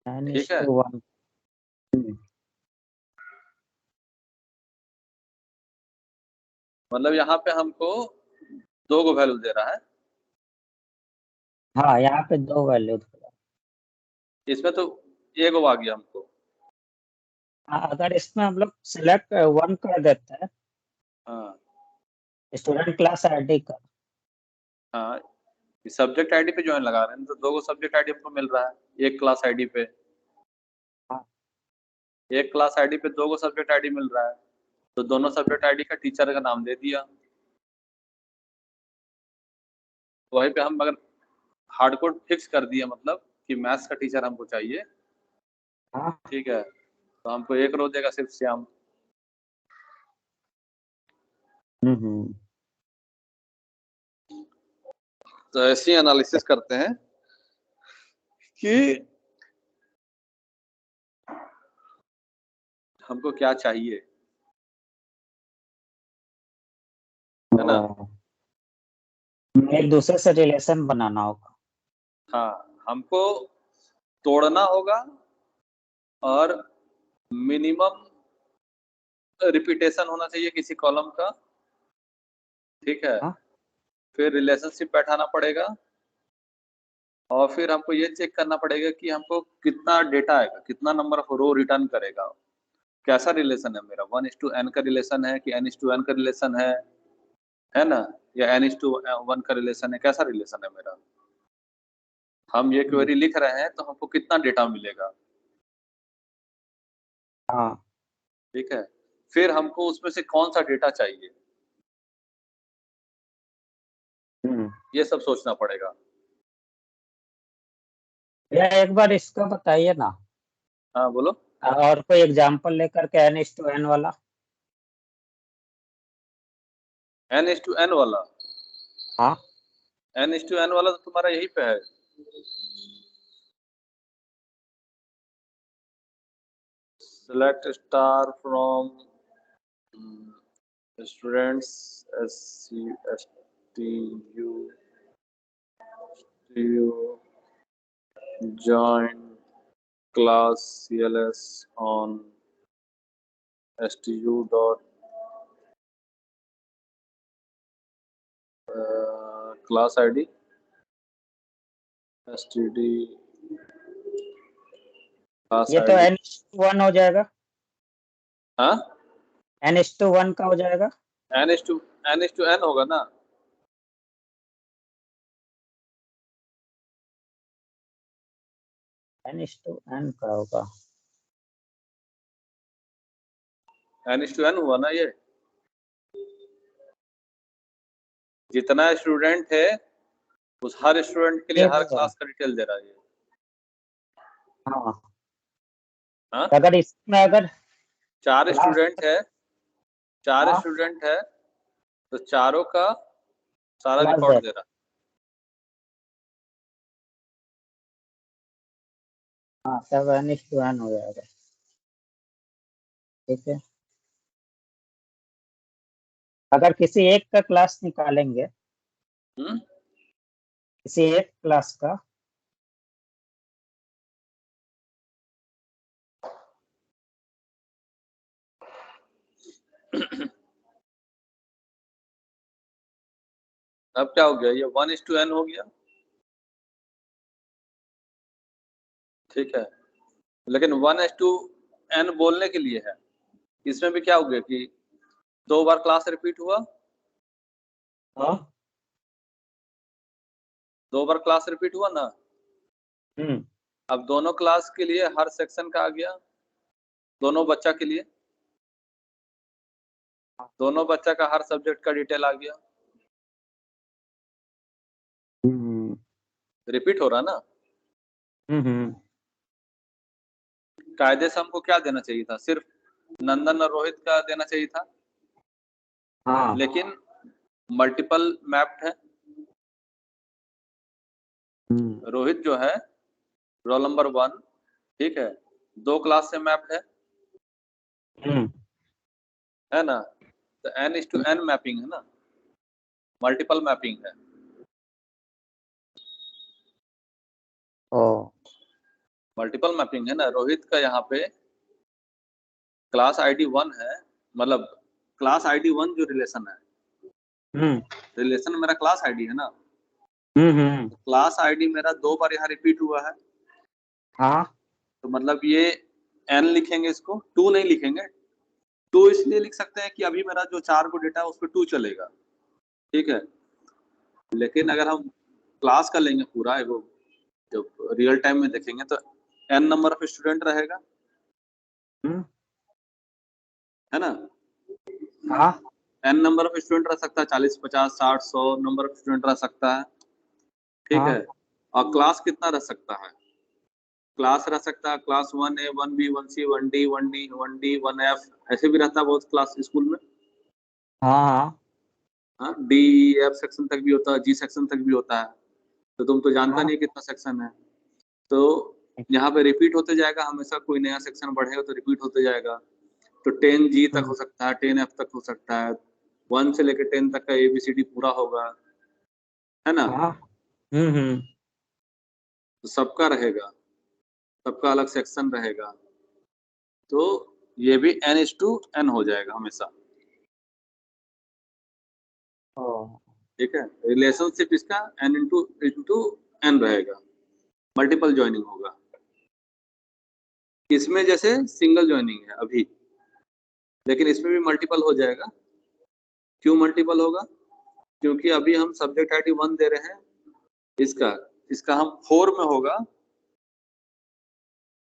B: ठीक है,
A: 1।
B: मतलब यहाँ पे हमको 2 गो वैल्यू दे रहा है।
A: हाँ यहाँ पे 2 वैल्यू।
B: इसमें तो एक गो आ गया हमको।
A: हाँ, अगर इसमें हम लोग सिलेक्ट 1 कर देते हैं,
B: हाँ
A: स्टूडेंट क्लास आईडी का।
B: हाँ, सब्जेक्ट आईडी पे ज्वाइन लगा रहे हैं तो 2 गो सब्जेक्ट आईडी हमको मिल रहा है एक क्लास आईडी पे।
A: हाँ।
B: एक क्लास आईडी पे 2 गो सब्जेक्ट आईडी मिल रहा है, तो दोनों सब्जेक्ट आईडी का टीचर का नाम दे दिया। वहीं पे हम अगर हार्ड कोड फिक्स कर दिया, मतलब कि मैथ्स का टीचर हमको चाहिए,
A: हाँ।
B: ठीक है, तो हमको एक रो देगा सिर्फ श्याम।
A: हम्म।
B: तो ऐसे ही एनालिसिस करते हैं कि हमको क्या चाहिए, है ना?
A: एक दूसरे से रिलेशन बनाना होगा।
B: हाँ, हमको तोड़ना होगा और मिनिमम रिपीटेशन होना चाहिए किसी कॉलम का, ठीक है।
A: हाँ।
B: फिर रिलेशनशिप बैठाना पड़ेगा और फिर हमको ये चेक करना पड़ेगा कि हमको कितना डेटा आएगा, कितना नंबर ऑफ रो रिटर्न करेगा, कैसा रिलेशन है मेरा, 1:n का रिलेशन है कि n:1 का रिलेशन है ना, या n:1 का रिलेशन है, कैसा रिलेशन है मेरा। हम ये क्वेरी लिख रहे हैं तो हमको कितना डेटा मिलेगा,
A: हाँ।
B: ठीक है। फिर हमको उसमें से कौन सा डेटा चाहिए, ये सब सोचना पड़ेगा।
A: या एक बार इसका बताइए ना,
B: हाँ बोलो।
A: और कोई एग्जांपल लेकर के n:n वाला।
B: n:n वाला?
A: हाँ।
B: n:n वाला तो तुम्हारा यही पे है। Select star from students SCSTU join class CLS on STU dot class ID STD class
A: ये तो
B: ID।
A: n:1 हो जाएगा।
B: हाँ,
A: n:1 का हो जाएगा।
B: n:n होगा ना।
A: n का होगा।
B: n/n हुआ ना, ये जितना स्टूडेंट है उस हर स्टूडेंट के लिए
A: ये
B: हर
A: होगा।
B: क्लास का डिटेल दे रहा है ये।
A: हाँ,
B: हाँ,
A: अगर इसमें अगर
B: चार
A: क्लास, हाँ
B: स्टूडेंट है तो चारों का सारा
A: क्लास
B: रिकॉर्ड
A: है।
B: दे रहा
A: हाँ, तब n/n हो जाएगा। ठीक है, अगर किसी एक का क्लास निकालेंगे,
B: है।
A: किसी एक क्लास का,
B: अब क्या हो गया, ये 1:n हो गया। ठीक है, लेकिन 1:n बोलने के लिए है, इसमें भी क्या हो गया कि 2 बार क्लास रिपीट हुआ,
A: हाँ
B: 2 बार क्लास रिपीट हुआ ना।
A: हम्म
B: अब दोनों क्लास के लिए हर सेक्शन का आ गया, दोनों बच्चा के लिए, दोनों बच्चा का हर सब्जेक्ट का डिटेल आ गया।
A: हम्म
B: रिपीट हो रहा ना।
A: हम्म
B: कायदे से हमको क्या देना चाहिए था, सिर्फ नंदन और रोहित का देना चाहिए था,
A: हाँ
B: लेकिन मल्टीपल मैप्ड है। रोहित जो है रोल नंबर 1, ठीक है, 2 क्लास से मैप्ड
A: हम्म
B: है ना। तो n/n मैपिंग है ना, मल्टीपल मैपिंग है।
A: ओ
B: मल्टीपल मैपिंग है ना। रोहित का यहाँ पे क्लास आईडी 1 है, मतलब क्लास आईडी 1 जो रिलेशन है,
A: हम्म
B: रिलेशन मेरा क्लास आईडी है ना।
A: हम्म,
B: क्लास आईडी मेरा 2 बार यहाँ रिपीट हुआ है,
A: हाँ
B: तो मतलब ये n लिखेंगे, इसको 2 नहीं लिखेंगे। 2 इसलिए लिख सकते हैं कि अभी मेरा जो 4 को डेटा है उस पर 2 चलेगा, ठीक है। लेकिन अगर हम क्लास का लेंगे पूरा, एगो जब रियल टाइम में देखेंगे तो n नंबर ऑफ स्टूडेंट रहेगा,
A: हम्म
B: है ना।
A: हाँ
B: n नंबर ऑफ स्टूडेंट रह सकता है, 40 50 60 100 नंबर ऑफ स्टूडेंट रह सकता है, ठीक है।
A: हाँ
B: और क्लास कितना रह सकता है, क्लास रह सकता है class 1A 1B 1C 1D 1D 1D 1F, ऐसे भी रहता है बहुत क्लास स्कूल में।
A: हाँ
B: हाँ, DEF सेक्शन तक भी होता है, G सेक्शन तक भी होता है। तो तुम तो जानता
A: हाँ
B: नहीं कितना सेक्शन है। तो यहाँ पे रिपीट होते जाएगा, हमेशा कोई नया सेक्शन बढ़ेगा तो रिपीट होते जाएगा। तो 10G तक हो सकता है, 10F तक हो सकता है, 1 से लेकर 10 तक का ABCD पूरा होगा, है ना।
A: हाँ
B: तो सबका रहेगा, सबका अलग सेक्शन रहेगा, तो ये भी n/n हो जाएगा हमेशा।
A: ओ
B: ठीक है, रिलेशनशिप इसका n/n रहेगा, मल्टीपल ज्वाइनिंग होगा। इसमें जैसे सिंगल ज्वाइनिंग है अभी, लेकिन इसमें भी मल्टीपल हो जाएगा। क्यों मल्टीपल होगा, क्योंकि अभी हम सब्जेक्ट आईडी 1 दे रहे हैं, इसका इसका हम 4 में होगा,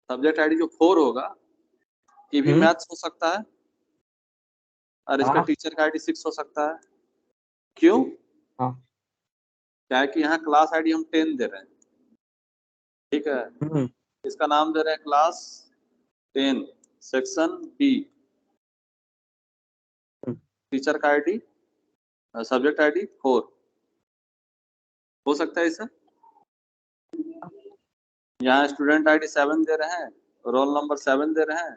B: सब्जेक्ट आईडी जो 4 होगा, ये भी
A: हम्म
B: मैथ्स हो सकता है, और इसका
A: हाँ
B: टीचर का आईडी 6 हो सकता है। क्यों,
A: हाँ
B: क्या है कि यहाँ क्लास आईडी हम 10 दे रहे हैं, ठीक है।
A: हम्म
B: इसका नाम दे रहे हैं क्लास 10 सेक्शन बी, टीचर का आईडी सब्जेक्ट आईडी 4 हो सकता है इससे। यहाँ स्टूडेंट आईडी 7 दे रहे हैं, रोल नंबर 7 दे रहे हैं,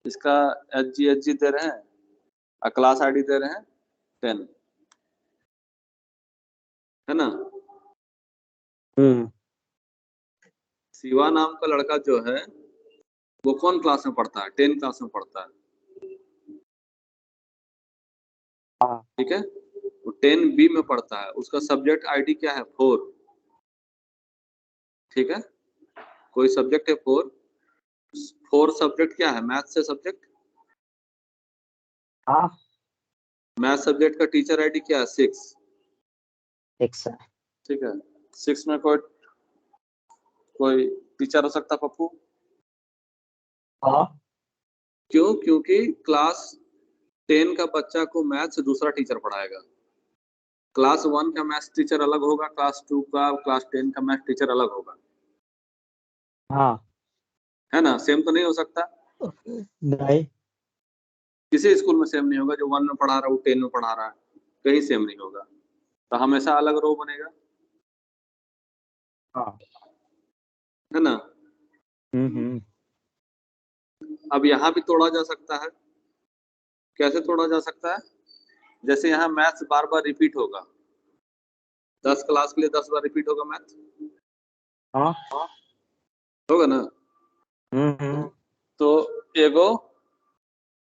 B: इसका HG दे रहे हैं, और क्लास आईडी दे रहे हैं 10, है ना।
A: हम्म
B: शिवा नाम का लड़का जो है वो कौन क्लास में पढ़ता है, 10 क्लास में पढ़ता है,
A: हाँ
B: ठीक है। वो 10B में पढ़ता है, उसका सब्जेक्ट आईडी क्या है, 4, ठीक है। कोई सब्जेक्ट है 4, 4 सब्जेक्ट क्या है, मैथ से सब्जेक्ट,
A: हाँ
B: मैथ सब्जेक्ट का टीचर आईडी क्या है, 6,
A: ठीक है।
B: ठीक है। 6 में कोई कोई टीचर हो सकता पप्पू?
A: हाँ।
B: क्यों? क्योंकि क्लास 10 का बच्चा को मैथ्स दूसरा टीचर पढ़ाएगा। क्लास 1 का मैथ्स टीचर अलग होगा, क्लास 2 का, क्लास 10 का मैथ्स टीचर अलग होगा,
A: हाँ।
B: है ना? सेम तो नहीं हो सकता।
A: नहीं।
B: किसी स्कूल में सेम नहीं होगा, जो 1 में पढ़ा रहा है वो 10 में पढ़ा रहा है, कहीं सेम नहीं होगा, तो हमेशा अलग रो बनेगा,
A: हाँ।
B: है ना?
A: हम्म।
B: अब यहाँ भी तोड़ा जा सकता है। कैसे तोड़ा जा सकता है? जैसे यहाँ मैथ्स बार बार रिपीट होगा, 10 क्लास के लिए 10 बार रिपीट होगा मैथ,
A: हाँ।
B: होगा ना?
A: हम्म।
B: तो एगो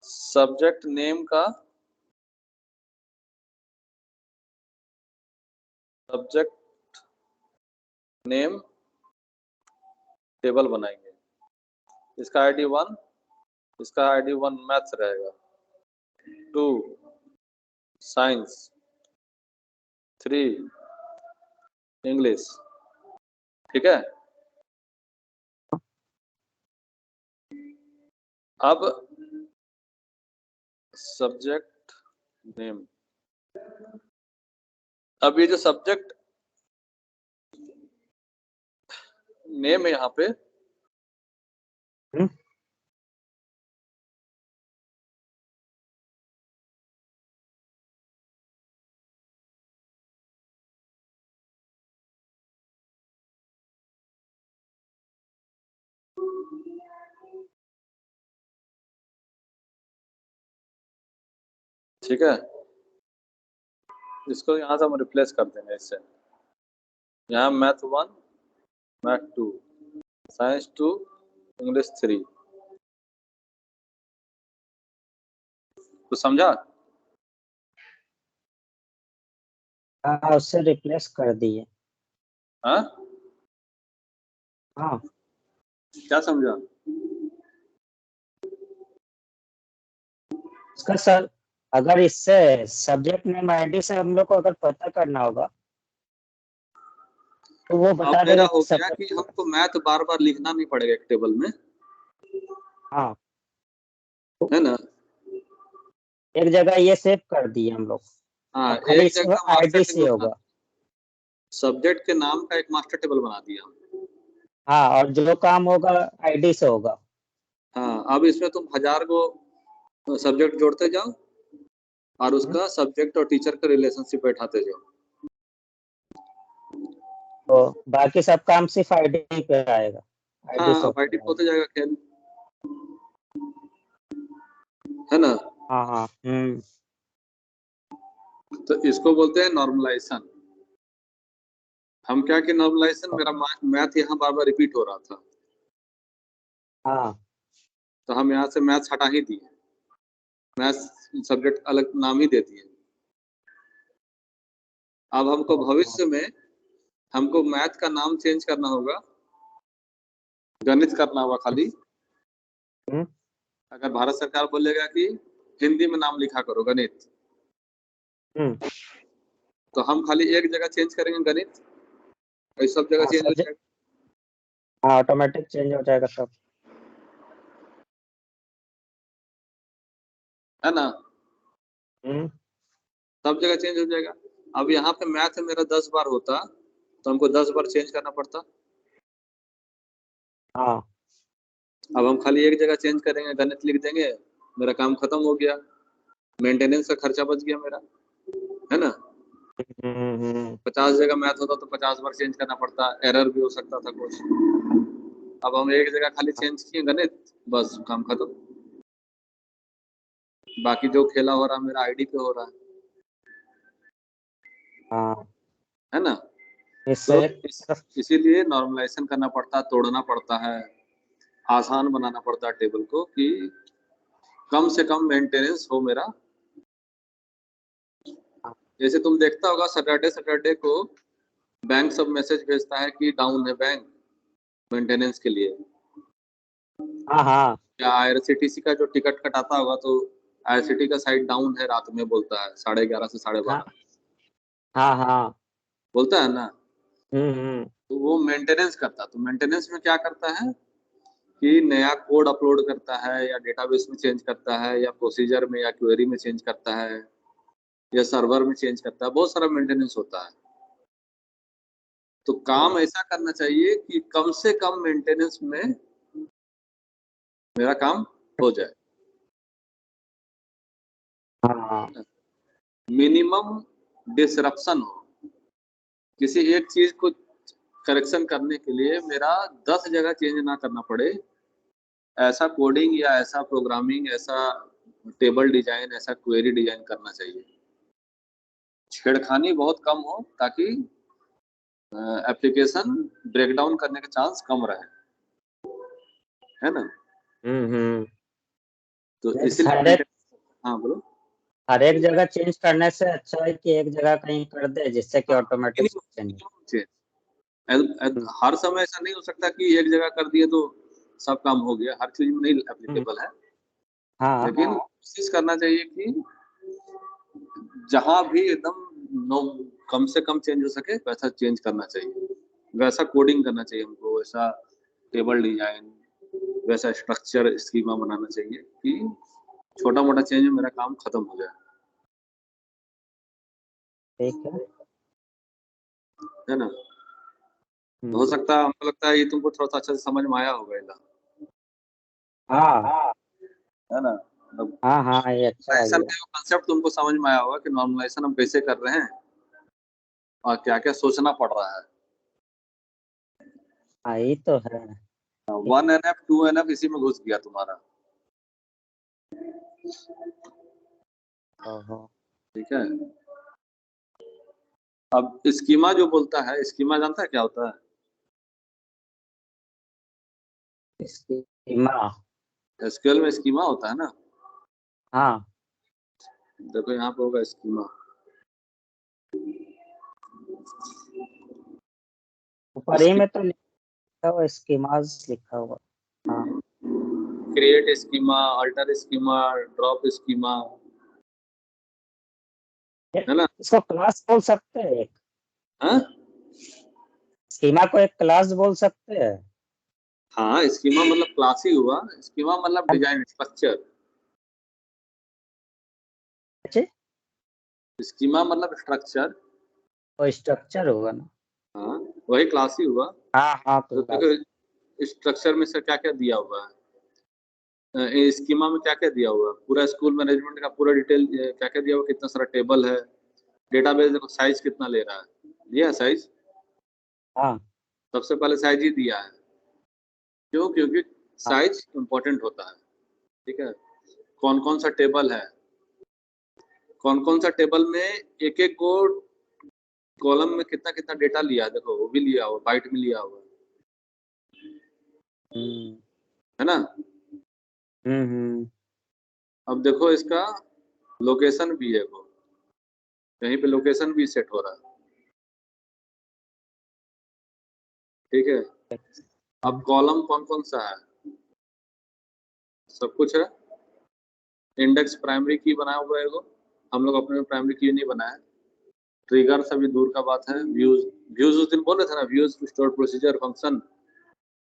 B: सब्जेक्ट नेम का सब्जेक्ट नेम टेबल बनाएंगे। इसका आईडी 1, इसका आईडी 1 मैथ्स रहेगा, 2 साइंस, 3 इंग्लिश, ठीक है? अब सब्जेक्ट नेम, अब ये जो सब्जेक्ट नेम है यहाँ पे,
A: हम्म।
B: ठीक है? इसको यहाँ से हम रिप्लेस कर देंगे इससे। यहाँ मैथ 1, मैथ 2, साइंस 2, इंग्लिश 3। तो समझा?
A: हाँ, उससे रिप्लेस कर दिए।
B: हाँ,
A: हाँ।
B: क्या समझा?
A: उसका सर, अगर इससे सब्जेक्ट नेम आईडी से हम लोग को अगर पता करना होगा तो वो
B: अब
A: बता
B: मेरा
A: देगा
B: हो
A: कि
B: गया
A: सब्जेक्ट।
B: कि हमको मैथ बार बार लिखना नहीं पड़ेगा एक टेबल में,
A: हाँ।
B: है ना?
A: एक जगह ये सेव कर दिए हम लोग।
B: हाँ,
A: अब खाली
B: एक
A: इसमें
B: जगह मास्टर
A: आईडी से
B: टेबल बना
A: होगा।
B: दिया, सब्जेक्ट के नाम का एक मास्टर टेबल बना दिया।
A: हाँ, और जो काम होगा आईडी से होगा।
B: हाँ, अब इसमें तुम 1000 को सब्जेक्ट जोड़ते जाओ और उसका सब्जेक्ट और टीचर का रिलेशनशिप बैठाते जाओ।
A: तो बाकी सब काम सिर्फ आईडी पे आएगा, आईडी
B: हाँ,
A: से
B: अब आईडी
A: होगा।
B: होते जाएगा खेल, है ना?
A: हाँ। हाँ।
B: तो इसको बोलते हैं नॉर्मलाइजेशन। हम क्या कि नॉर्मलाइजेशन, मेरा मैथ यहाँ बार बार रिपीट हो रहा था,
A: हाँ।
B: तो हम यहाँ से मैथ्स हटा ही दिए, मैथ्स सब्जेक्ट अलग नाम ही दे दिए। अब हमको भविष्य में हमको मैथ का नाम चेंज करना होगा, गणित करना होगा खाली।
A: हम्म।
B: अगर भारत सरकार बोलेगा कि हिंदी में नाम लिखा करो गणित,
A: हम्म।
B: तो हम खाली एक जगह चेंज करेंगे गणित, और सब जगह
A: हाँ,
B: चेंज हो
A: सब्जेक्ट।
B: जाएगा,
A: हाँ, ऑटोमेटिक चेंज हो जाएगा सब।
B: है ना?
A: हम्म।
B: सब जगह चेंज हो जाएगा। अब यहाँ पे मैथ मेरा 10 बार होता, तो हमको 10 बार चेंज करना पड़ता।
A: हाँ।
B: अब हम खाली एक जगह चेंज करेंगे, गणित लिख देंगे, मेरा काम खत्म हो गया, मेंटेनेंस का खर्चा बच गया मेरा, है ना? 50 जगह मैथ होता तो 50 बार चेंज करना पड़ता, एरर भी हो सकता था कुछ। अब हम एक जगह खाली चेंज किए गणित, बस काम खत्म। बाकी जो खेला हो रहा मेरा आईडी पे हो रहा
A: हाँ,
B: है ना? तो
A: इससे
B: इसीलिए नॉर्मलाइजेशन करना पड़ता है, तोड़ना पड़ता है, आसान बनाना पड़ता है टेबल को, कि कम से कम मेंटेनेंस हो मेरा। जैसे तुम देखता होगा सैटरडे सैटरडे को बैंक सब मैसेज भेजता है कि डाउन है बैंक मेंटेनेंस के लिए,
A: हाँ। हाँ।
B: या आईआरसीटीसी का जो टिकट कटाता होगा तो आईआरसीटी का साइट डाउन है, रात में बोलता है 11:30 से
A: हाँ।
B: 12:30,
A: हाँ। हाँ।
B: बोलता है ना?
A: हम्म।
B: तो वो मेंटेनेंस करता है। तो मेंटेनेंस में क्या करता है कि नया कोड अपलोड करता है या डेटाबेस में चेंज करता है या प्रोसीजर में या क्वेरी में चेंज करता है या सर्वर में चेंज करता है, बहुत सारा मेंटेनेंस होता है। तो काम ऐसा करना चाहिए कि कम से कम मेंटेनेंस में मेरा काम हो जाए,
A: हाँ
B: मिनिमम डिसरप्शन हो। किसी एक चीज को करेक्शन करने के लिए मेरा 10 जगह चेंज ना करना पड़े, ऐसा कोडिंग या ऐसा प्रोग्रामिंग, ऐसा टेबल डिजाइन, ऐसा क्वेरी डिजाइन करना चाहिए। छेड़खानी बहुत कम हो ताकि एप्लीकेशन ब्रेकडाउन करने के चांस कम रहे, है ना।
A: हम्म।
B: तो
A: Yes,
B: इसीलिए
A: हर एक
B: हाँ बोलो।
A: हर एक जगह चेंज करने से अच्छा है कि एक जगह कहीं कर दे, जिससे कि
B: हाँ,
A: ऑटोमेटिक चेंज
B: minimum change। हर समय ऐसा नहीं हो सकता कि एक जगह कर दिए तो सब काम हो गया, हर चीज में नहीं एप्लीकेबल है।
A: हाँ
B: लेकिन कोशिश करना चाहिए कि जहां भी एकदम नो कम से कम चेंज हो सके वैसा चेंज करना चाहिए, वैसा कोडिंग करना चाहिए हमको, वैसा टेबल डिजाइन, वैसा स्ट्रक्चर स्कीमा बनाना चाहिए कि छोटा मोटा चेंज में मेरा काम खत्म हो जाए,
A: ठीक
B: है ना। हो
A: है।
B: सकता है, हमको लगता है ये तुमको थोड़ा सा अच्छे से समझ में आया होगा इधर,
A: हाँ
B: है ना। मतलब
A: हाँ हाँ, ये अच्छा है
B: नॉर्मलाइजेशन
A: ये।
B: का कंसेप्ट तुमको समझ में आया होगा कि नॉर्मलाइजेशन हम कैसे कर रहे हैं और क्या क्या सोचना पड़ रहा है।
A: हाँ, ये तो है।
B: 1NF 2NF इसी में घुस गया तुम्हारा,
A: ओहो।
B: ठीक है। अब स्कीमा जो बोलता है, स्कीमा जानता है क्या होता है?
A: स्कीमा।
B: एसक्यूएल में स्कीमा होता है ना।
A: हाँ,
B: देखो यहाँ पे होगा स्कीमा।
A: ऊपर ही में तो लिखा हुआ स्कीमास लिखा हुआ। हाँ,
B: create schema, alter schema, drop schema, है ना।
A: इसको क्लास बोल सकते हैं एक।
B: हाँ
A: स्कीमा को एक क्लास बोल सकते हैं।
B: हाँ, स्कीमा मतलब क्लास ही हुआ, स्कीमा मतलब
A: अब
B: डिजाइन स्ट्रक्चर,
A: अच्छे,
B: स्कीमा मतलब स्ट्रक्चर।
A: तो स्ट्रक्चर होगा ना।
B: हाँ, वही क्लास ही हुआ।
A: हाँ हाँ,
B: तो
A: क्लास।
B: देखो स्ट्रक्चर में से क्या क्या दिया हुआ है, स्कीमा में क्या क्या दिया हुआ है, पूरा स्कूल मैनेजमेंट का पूरा डिटेल क्या क्या दिया हुआ, कितना सारा टेबल है, डेटाबेस देखो साइज कितना ले रहा है, दिया साइज।
A: हाँ
B: सबसे पहले साइज ही दिया है, क्यों? क्योंकि
A: हाँ
B: साइज इंपॉर्टेंट होता है, ठीक है। कौन कौन सा टेबल है, कौन कौन सा टेबल में एक एक को कॉलम में कितना कितना डेटा लिया है, देखो वो भी लिया हुआ, बाइट में लिया हुआ,
A: हम्म
B: है ना।
A: हम्म।
B: अब देखो इसका लोकेशन भी है, वो कहीं पे लोकेशन भी सेट हो रहा है, ठीक है। अब कॉलम कौन कौन सा है, सब कुछ है। इंडेक्स प्राइमरी की बनाया हुआ है वो, हम लोग अपने में प्राइमरी की नहीं बनाया। ट्रिगर सभी दूर का बात है। व्यूज, व्यूज उस दिन बोले थे ना, व्यूज स्टोर प्रोसीजर फंक्शन।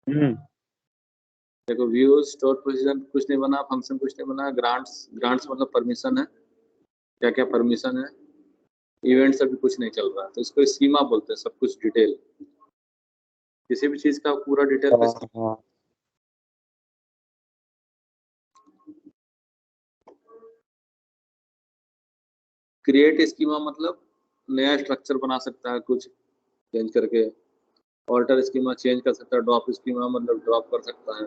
A: हम्म
B: देखो व्यूज स्टोर प्रोसीजर कुछ नहीं बना, फंक्शन कुछ नहीं बना, ग्रांट्स, ग्रांट्स मतलब परमिशन है, क्या क्या परमिशन है, इवेंट्स अभी कुछ नहीं चल रहा, तो इसको स्कीमा बोलते हैं, सब कुछ डिटेल, किसी भी चीज का पूरा डिटेल पे
A: हाँ
B: क्रिएट स्कीमा मतलब नया स्ट्रक्चर बना सकता है कुछ चेंज करके, ऑल्टर स्कीमा चेंज कर सकता है, ड्रॉप स्कीमा मतलब ड्रॉप कर सकता है।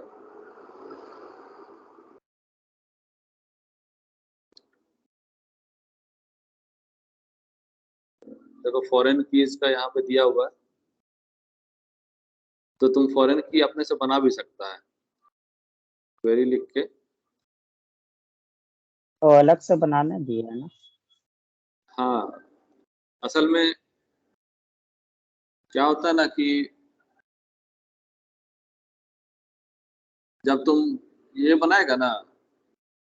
B: देखो फॉरेन कीज का यहाँ पे दिया हुआ है, तो तुम फॉरेन की अपने से बना भी सकता है, क्वेरी लिख के।
A: तो अलग से बनाने दिए है ना।
B: हाँ, असल में क्या होता है ना कि जब तुम ये बनाएगा ना,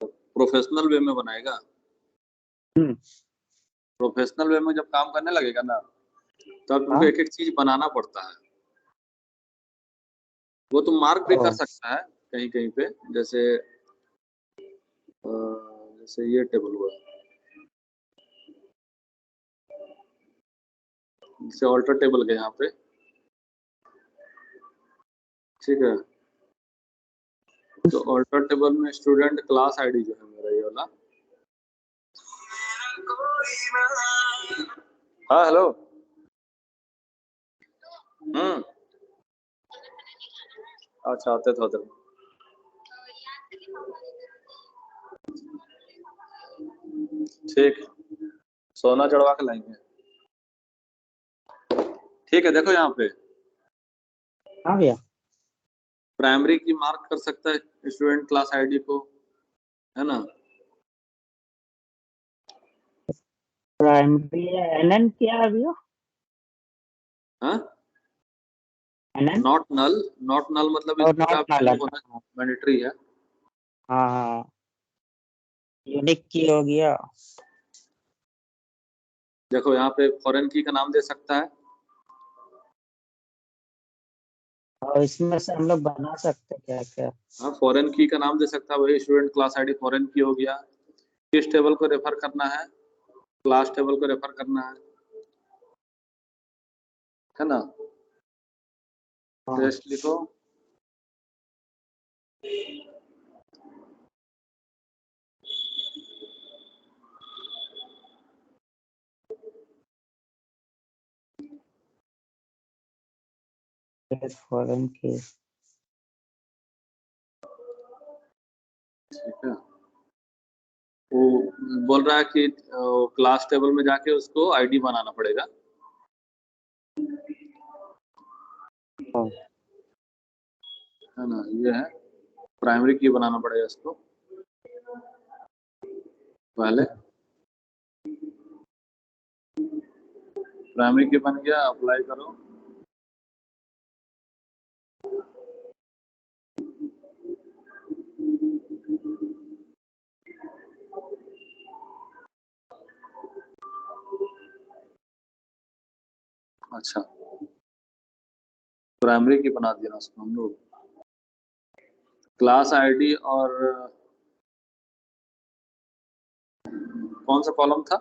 B: प्रोफेशनल वे में बनाएगा,
A: हम्म
B: प्रोफेशनल वे में जब काम करने लगेगा ना, तब तुमको
A: हाँ
B: एक एक चीज बनाना पड़ता है। वो तुम मार्क भी कर
A: ओ,
B: सकता है कहीं कहीं पे, जैसे जैसे ये टेबल हुआ, जैसे ऑल्टर टेबल के यहाँ पे, ठीक है। तो ऑल्टर टेबल में स्टूडेंट क्लास आईडी जो है मेरा ये वाला। हाँ हेलो। हम्म। अच्छा आते थे उधर। ठीक, सोना चढ़वा के लाएंगे। ठीक है, देखो यहाँ पे
A: हाँ भैया।
B: प्राइमरी की मार्क कर सकता है स्टूडेंट क्लास आईडी को, है ना।
A: प्राइमरी एनएन क्या है भैया?
B: हाँ,
A: NN
B: not null, not null मतलब
A: और
B: इसका
A: नॉट
B: वैल्यू
A: नल।
B: होना मैंडेटरी है।
A: हाँ हाँ, यूनिक की हो गया।
B: देखो यहाँ पे फॉरेन की का नाम दे सकता है।
A: और इसमें से हम लोग बना सकते हैं क्या क्या?
B: हाँ, फॉरेन की का नाम दे सकता है, वही स्टूडेंट क्लास आईडी फॉरेन की हो गया। किस टेबल को रेफर करना है, क्लास टेबल को रेफर करना है ना।
A: हाँ,
B: टेस्ट लिखो।
A: फॉरेन की।
B: ठीक है, वो बोल रहा है कि क्लास टेबल में जाके उसको आईडी बनाना पड़ेगा,
A: हाँ,
B: है ना। ये है प्राइमरी की बनाना पड़ेगा इसको पहले। प्राइमरी की बन गया, अप्लाई करो। अच्छा, प्राइमरी की बना दिया ना उसको हम लोग। क्लास आईडी और कौन सा कॉलम था।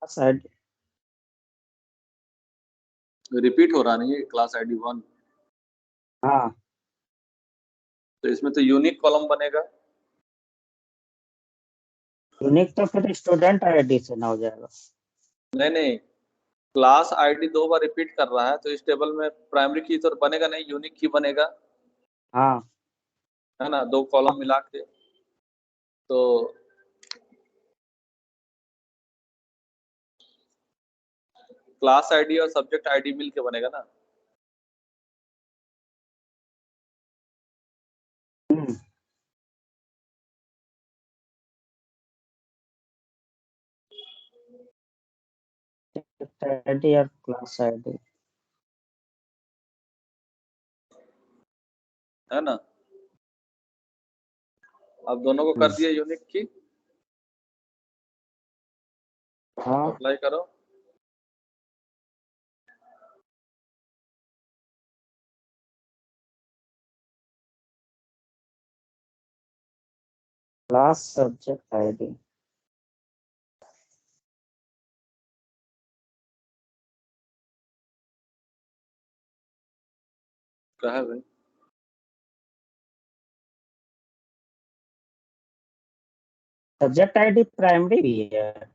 A: शायद।
B: रिपीट हो रहा नहीं है क्लास आईडी 1,
A: हाँ,
B: तो इसमें तो यूनिक कॉलम बनेगा।
A: यूनिक तो फिर स्टूडेंट आईडी से ना हो जाएगा।
B: नहीं नहीं, क्लास आईडी 2 बार रिपीट कर रहा है, तो इस टेबल में प्राइमरी की तो बनेगा नहीं, यूनिक की बनेगा,
A: हाँ,
B: है ना, 2 कॉलम मिला के। तो क्लास आईडी और सब्जेक्ट आईडी मिल के बनेगा ना।
A: आईडी और क्लास आईडी।
B: है ना। अब दोनों को कर दिया यूनिक की,
A: हाँ,
B: अप्लाई करो।
A: Class subject ID.
B: क्या है भाई।
A: सब्जेक्ट आईडी प्राइमरी भी है।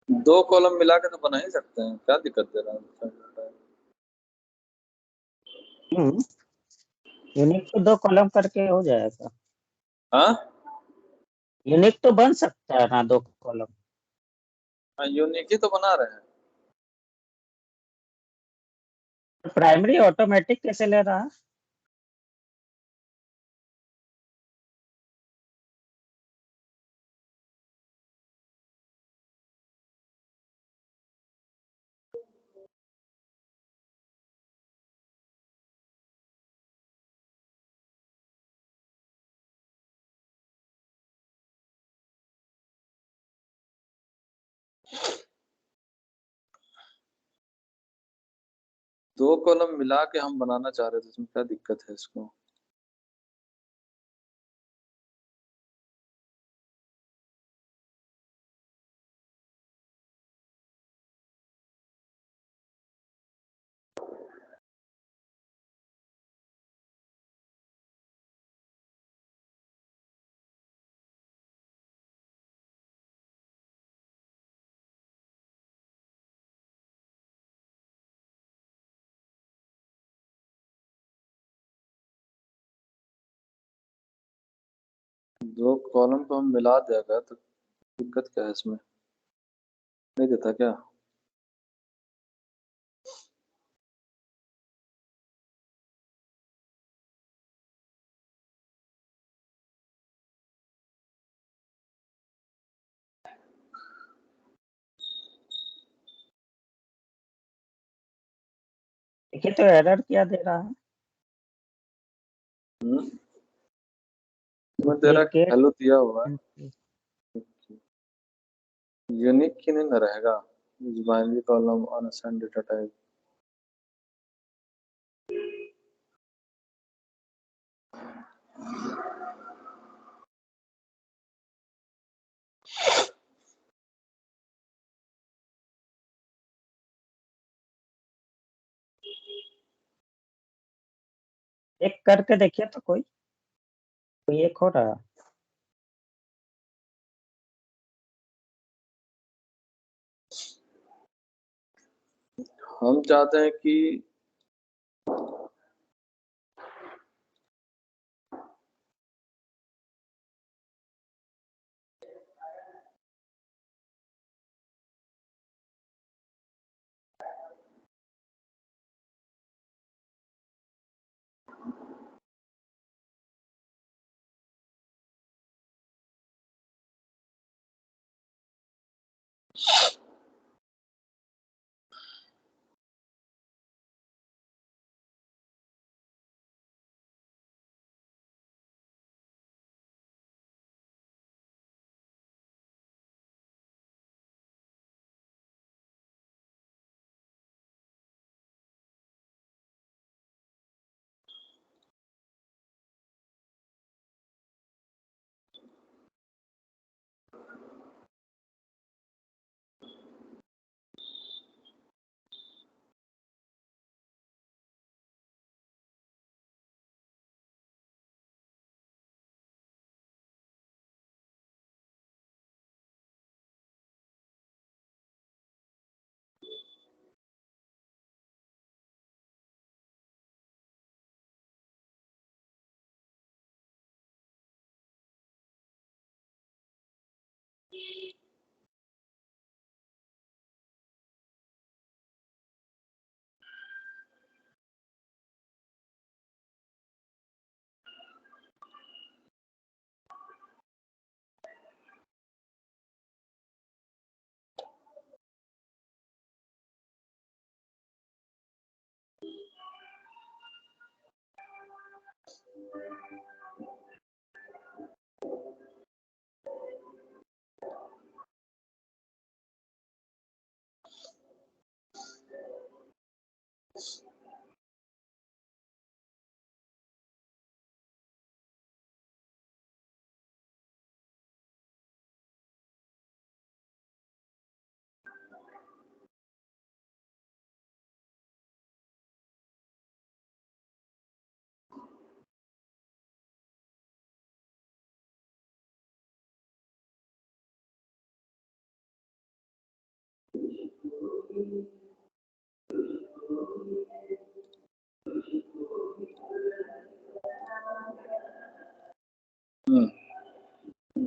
B: दो कॉलम मिला के तो बना ही सकते हैं, क्या दिक्कत दे रहा है?
A: यूनिक तो 2 कॉलम करके हो जाएगा।
B: हाँ,
A: यूनिक तो बन सकता है ना 2 कॉलम।
B: यूनिक ही तो बना रहे हैं।
A: प्राइमरी ऑटोमेटिक कैसे ले रहा है?
B: दो कॉलम मिला के हम बनाना चाह रहे थे, इसमें क्या दिक्कत है इसको? दो कॉलम को हम मिला देगा तो दिक्कत क्या है इसमें? नहीं देता क्या?
A: देखिए तो एरर क्या दे रहा है?
B: मैं तेरा
A: डुप्लीकेट
B: हेलो दिया हुआ है। यूनिक ही नहीं ना रहेगा। Binary column unassigned data type.
A: एक करके देखिए तो कोई एक हो रहा है?
B: हम चाहते हैं कि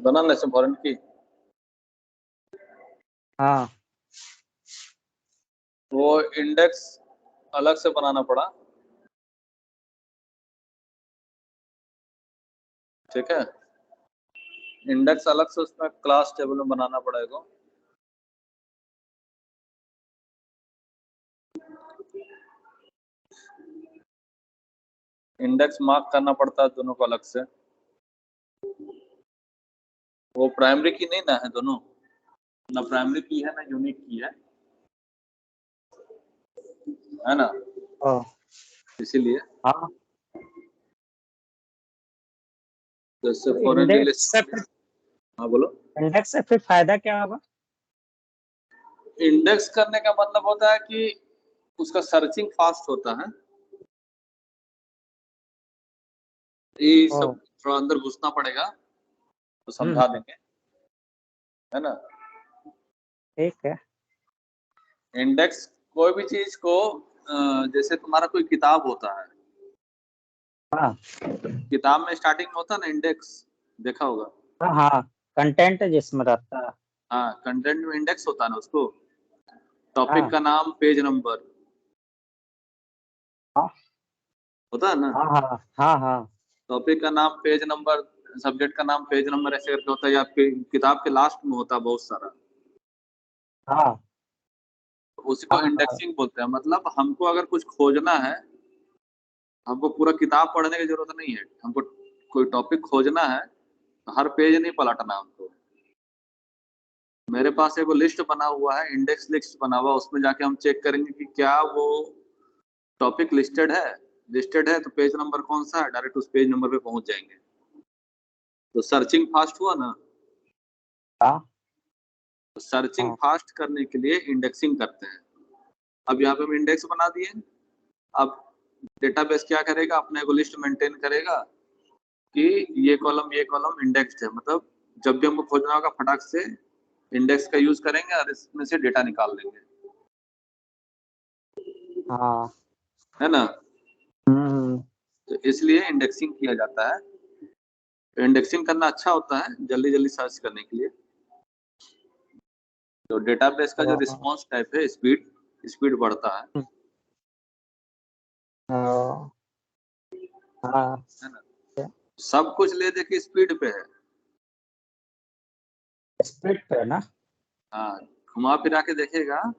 B: बनाना से फॉरेन की,
A: हाँ
B: वो इंडेक्स अलग से बनाना पड़ा, ठीक है। इंडेक्स अलग से उसमें क्लास टेबल में बनाना पड़ेगा। इंडेक्स मार्क करना पड़ता है दोनों को अलग से। वो प्राइमरी की नहीं ना है दोनों, ना प्राइमरी की है ना यूनिक की है ना,
A: ओ
B: इसीलिए।
A: हाँ
B: जैसे
A: तो
B: फॉरेन
A: इंडेक्स से
B: रिलेशन।
A: फिर
B: हाँ बोलो।
A: इंडेक्स से फिर फायदा क्या होगा?
B: इंडेक्स करने का मतलब होता है कि उसका सर्चिंग फास्ट होता है। ये
A: ओ
B: सब थोड़ा अंदर घुसना पड़ेगा तो
A: हम्म,
B: समझा देंगे, है ना।
A: ठीक है।
B: इंडेक्स कोई भी चीज को जैसे तुम्हारा कोई किताब होता है,
A: हाँ
B: किताब में स्टार्टिंग में होता है ना इंडेक्स, देखा होगा।
A: हाँ हाँ, कंटेंट जिसमें रहता है।
B: हाँ, कंटेंट में इंडेक्स होता है ना उसको, टॉपिक
A: हाँ
B: का नाम पेज नंबर
A: हाँ
B: होता है ना।
A: हाँ हाँ हाँ हाँ
B: टॉपिक का नाम पेज नंबर, सब्जेक्ट का नाम पेज नंबर, ऐसे करके होता है, या किताब के लास्ट में होता है बहुत सारा।
A: हाँ
B: तो उसी को
A: हाँ हाँ
B: इंडेक्सिंग बोलते हैं। मतलब हमको अगर कुछ खोजना है, हमको पूरा किताब पढ़ने की जरूरत नहीं है, हमको कोई टॉपिक खोजना है तो हर पेज नहीं पलटना हमको। मेरे पास एक लिस्ट बना हुआ है, इंडेक्स लिस्ट बना हुआ, उसमें जाके हम चेक करेंगे कि क्या वो टॉपिक लिस्टेड है तो पेज नंबर कौन सा है, डायरेक्ट उस पेज नंबर पे पहुंच जाएंगे। तो सर्चिंग फास्ट हुआ ना।
A: हाँ
B: तो सर्चिंग
A: हाँ
B: फास्ट करने के लिए इंडेक्सिंग करते हैं। अब यहाँ पे हम इंडेक्स बना दिए। अब डेटाबेस क्या करेगा, अपने को लिस्ट मेंटेन करेगा कि ये कॉलम इंडेक्स्ड है, मतलब जब भी हमको खोजना होगा फटाक से इंडेक्स का यूज करेंगे और इसमें से डेटा निकाल लेंगे,
A: हाँ
B: है ना।
A: हम्म
B: तो इसलिए इंडेक्सिंग किया जाता है। इंडेक्सिंग करना अच्छा होता है जल्दी जल्दी सर्च करने के लिए। तो डेटाबेस का जो
A: हाँ
B: रिस्पॉन्स टाइप है, स्पीड स्पीड बढ़ता
A: हाँ हाँ,
B: है ना। सब कुछ ले दे के स्पीड पे है।
A: स्प्लिट पे ना।
B: हाँ, घुमा फिरा के देखेगा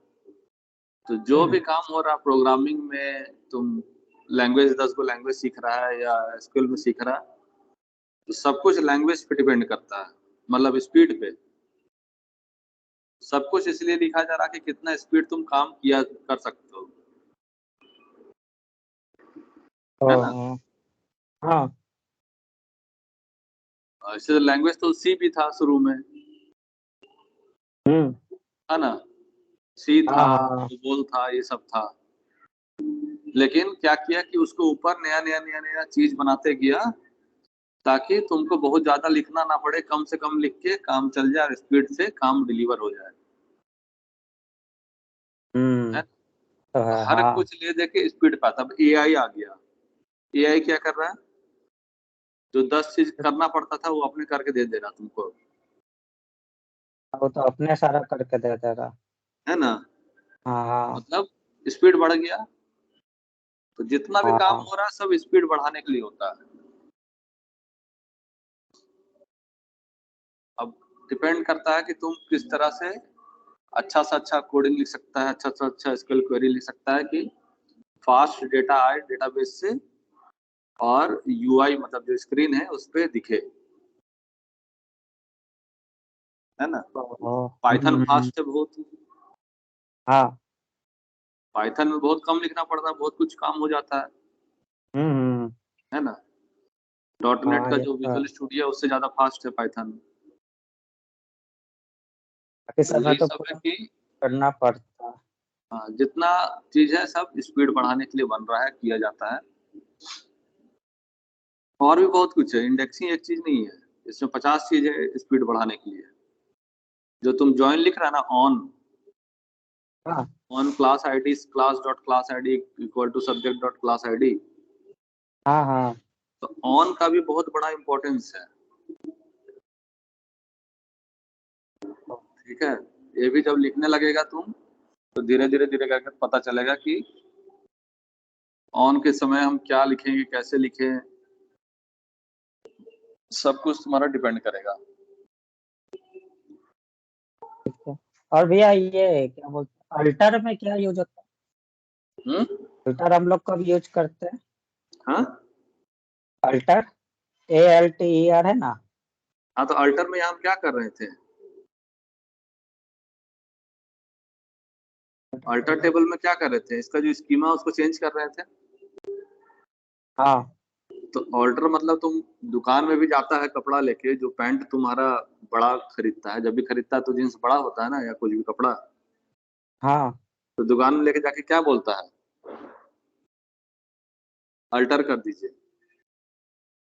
B: तो जो
A: हम्म
B: भी काम हो रहा प्रोग्रामिंग में, तुम लैंग्वेज 10 को लैंग्वेज सीख रहा है या स्किल में सीख रहा है, तो सब कुछ लैंग्वेज पे डिपेंड करता है, मतलब स्पीड पे। सब कुछ इसलिए लिखा जा रहा है कि कितना स्पीड तुम काम किया कर सकते हो, है ना।
A: हाँ हाँ
B: ऐसे लैंग्वेज तो सी भी था शुरू में,
A: हम्म
B: है ना। सी था,
A: हाँ हाँ
B: भूगोल था, ये सब था। लेकिन क्या किया कि उसको ऊपर नया नया नया नया चीज बनाते गया, ताकि तुमको बहुत ज्यादा लिखना ना पड़े, कम से कम लिख के काम चल जाए और स्पीड से काम डिलीवर हो जाए, है।
A: तो है
B: हर
A: हाँ।
B: कुछ ले दे के स्पीड पाता। अब एआई आ गया। एआई क्या कर रहा है, जो 10 चीज करना पड़ता था वो अपने करके दे दे रहा तुमको,
A: वो तो अपने सारा करके दे देगा।
B: है ना।
A: हाँ हाँ
B: मतलब स्पीड बढ़ गया। तो जितना भी काम
A: हाँ
B: हो रहा है सब स्पीड बढ़ाने के लिए होता है। अब डिपेंड करता है कि तुम किस तरह से अच्छा से अच्छा कोडिंग लिख सकता है, अच्छा से अच्छा स्किल क्वेरी लिख सकता है कि फास्ट डेटा आए डेटाबेस से और यूआई मतलब जो स्क्रीन है उस पर दिखे, है ना।
A: तो
B: पाइथन फास्ट है बहुत।
A: हाँ
B: पाइथन में बहुत कम लिखना पड़ता है, बहुत कुछ काम हो जाता
A: हम्म
B: है ना। डॉट नेट
A: हाँ
B: का
A: ये
B: जो
A: तो है।
B: विजुअल स्टूडियो है उससे ज्यादा फास्ट है पाइथन।
A: बाकी
B: तो
A: समय
B: यही
A: तो
B: सब है
A: पूरा
B: कि
A: करना पड़ता है।
B: हाँ, जितना चीज है सब स्पीड बढ़ाने के लिए बन रहा है, किया जाता है। और भी बहुत कुछ है, इंडेक्सिंग एक चीज नहीं है, इसमें 50 चीज है स्पीड बढ़ाने के लिए। जो तुम ज्वाइन लिख रहा है ना, ऑन,
A: हाँ
B: on class ID class dot class ID equal to subject dot class ID.
A: हाँ हाँ।
B: तो ऑन का भी बहुत बड़ा इंपॉर्टेंस है, ठीक है। ये भी जब लिखने लगेगा तुम तो धीरे धीरे धीरे करके पता चलेगा कि ऑन के समय हम क्या लिखेंगे, कैसे लिखें, सब कुछ तुम्हारा डिपेंड करेगा।
A: ठीक है। और भैया ये क्या बोलते हैं, अल्टर में क्या यूज होता है? अल्टर हम लोग कब यूज करते हैं?
B: हाँ
A: अल्टर, ALTER है ना?
B: हाँ, तो अल्टर में हम क्या कर रहे थे? अल्टर टेबल में क्या कर रहे थे? इसका जो स्कीमा उसको चेंज कर रहे थे।
A: हाँ
B: तो ऑल्टर मतलब तुम दुकान में भी जाता है कपड़ा लेके, जो पैंट तुम्हारा बड़ा खरीदता है, जब भी खरीदता है तो जींस बड़ा होता है ना, या कुछ भी कपड़ा,
A: हाँ।
B: तो दुकान में लेके जाके क्या बोलता है? अल्टर कर दीजिए।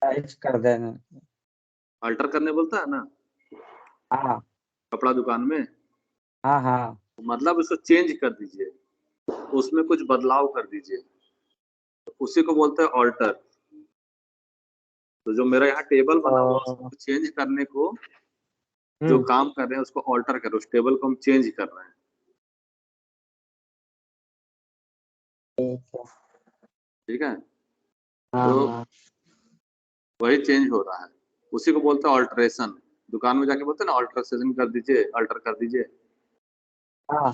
A: साइज कर देना।
B: अल्टर करने बोलता है ना
A: हाँ
B: कपड़ा दुकान में।
A: हाँ हाँ।
B: मतलब उसको चेंज कर दीजिए, उसमें कुछ बदलाव कर दीजिए, तो उसी को बोलते हैं ऑल्टर। तो जो मेरा यहाँ टेबल बना हुआ है
A: तो
B: उसको चेंज करने को, जो
A: हम्म।
B: काम कर रहे हैं उसको ऑल्टर करो, उस टेबल को हम चेंज कर रहे हैं।
A: ठीक है।
B: ठीक है,
A: हाँ
B: तो
A: हाँ
B: वही चेंज हो रहा है, उसी को बोलते हैं ऑल्ट्रेशन। दुकान में जाके बोलते हैं ना ऑल्ट्रेशन कर दीजिए, अल्टर कर दीजिए।
A: हाँ।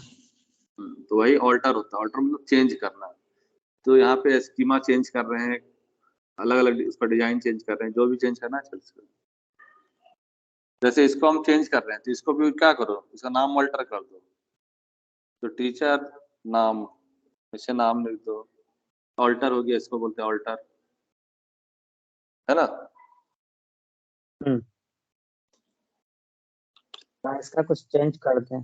B: तो वही ऑल्टर होता है। ऑल्टर मतलब चेंज करना। तो यहाँ पे स्कीमा चेंज कर रहे हैं, अलग अलग उसका डिजाइन चेंज कर रहे हैं, जो भी चेंज करना है चल सकता है। जैसे इसको हम चेंज कर रहे हैं तो इसको भी क्या करो, इसका नाम अल्टर कर दो। तो टीचर नाम, इसे नाम लिख दो, ऑल्टर हो गया, इसको बोलते हैं ऑल्टर, है ना।
A: हम्म। हाँ, इसका कुछ चेंज कर दें।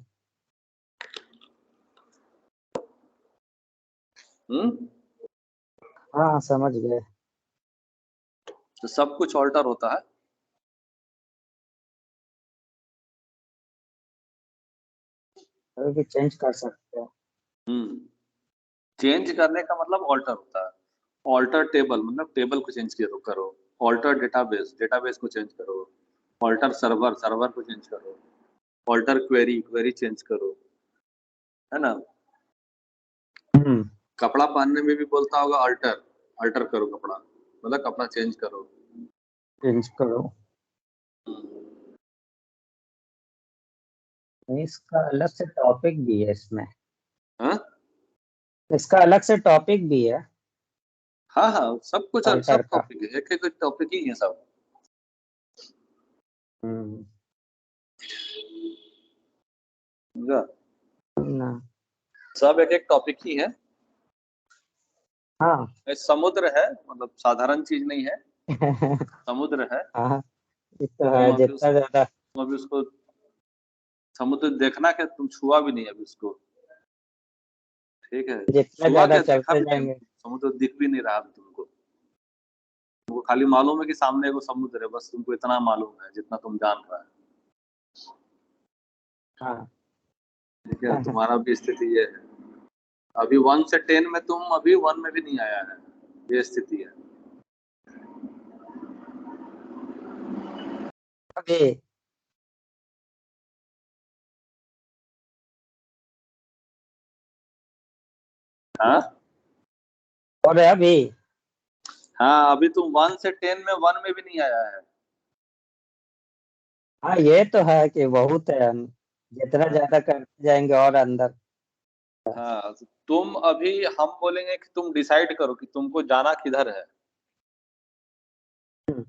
B: हम्म।
A: हाँ समझ गए।
B: तो सब कुछ ऑल्टर होता है।
A: अभी भी चेंज कर सकते हैं।
B: हम्म। चेंज करने का मतलब ऑल्टर होता है। ऑल्टर टेबल मतलब टेबल को चेंज करो। ऑल्टर डेटाबेस, डेटाबेस को चेंज करो। ऑल्टर सर्वर, सर्वर को चेंज करो। ऑल्टर क्वेरी, क्वेरी चेंज करो, है ना।
A: हम्म।
B: कपड़ा पहनने में भी बोलता होगा अल्टर, अल्टर करो कपड़ा, मतलब कपड़ा चेंज करो।
A: चेंज करो।
B: हम्म।
A: इसका अलग से टॉपिक भी है इसमें।
B: हाँ
A: इसका अलग से टॉपिक भी है
B: हाँ हाँ, सब कुछ
A: अल्टर
B: सब
A: का।
B: टॉपिक है, एक एक टॉपिक ही है सब।
A: हम्म।
B: समझा?
A: ना।
B: सब एक एक टॉपिक ही है।
A: हाँ।
B: ये समुद्र है, मतलब साधारण चीज नहीं है, समुद्र है।
A: हाँ ये तो
B: तुम
A: है
B: अभी
A: जितना ज्यादा।
B: तुम अभी उसको समुद्र देखना क्या, तुम छुआ भी नहीं अभी उसको, ठीक है।
A: जितना
B: छुआ
A: ज्यादा
B: क्या, देखा
A: चलते
B: भी नहीं अभी,
A: जाएंगे।
B: समुद्र दिख भी नहीं रहा अभी तुमको। तुमको खाली मालूम है कि सामने एगो समुद्र है, बस तुमको इतना मालूम है जितना तुम जान रहा है।
A: हाँ।
B: ठीक है, तुम्हारा भी स्थिति ये है। अभी 1 से 10 में तुम अभी 1 में भी नहीं आया है, ये स्थिति है।
A: अभी
B: हाँ
A: और अभी।
B: हाँ, अभी तुम 1 से 10 में 1 में भी नहीं आया है।
A: हाँ ये तो है कि बहुत है, जितना ज्यादा करते जाएंगे और अंदर।
B: हाँ, तो तुम अभी, हम बोलेंगे कि तुम डिसाइड करो कि तुमको जाना किधर है।
A: हम्म।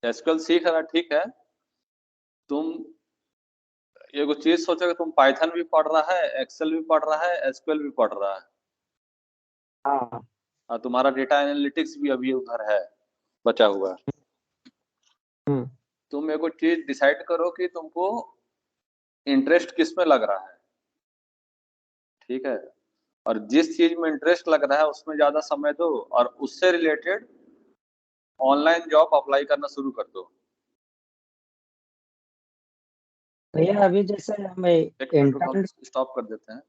B: एसक्यूएल सीख रहा, ठीक है। तुम एगो चीज सोचो कि तुम पाइथन भी पढ़ रहा है, एक्सेल भी पढ़ रहा है, एसक्यूएल भी पढ़ रहा है,
A: हाँ।
B: और तुम्हारा डेटा एनालिटिक्स भी अभी उधर है, बचा हुआ है।
A: हम्म।
B: तुम एगो चीज डिसाइड करो कि तुमको इंटरेस्ट किस में लग रहा है, ठीक है। और जिस चीज में इंटरेस्ट लग रहा है उसमें ज्यादा समय दो, और उससे रिलेटेड ऑनलाइन जॉब अप्लाई करना शुरू कर दो।
A: भैया अभी जैसे हमें
B: एक मिनट रुको, हम
A: इंटर्न।
B: स्टॉप कर देते हैं।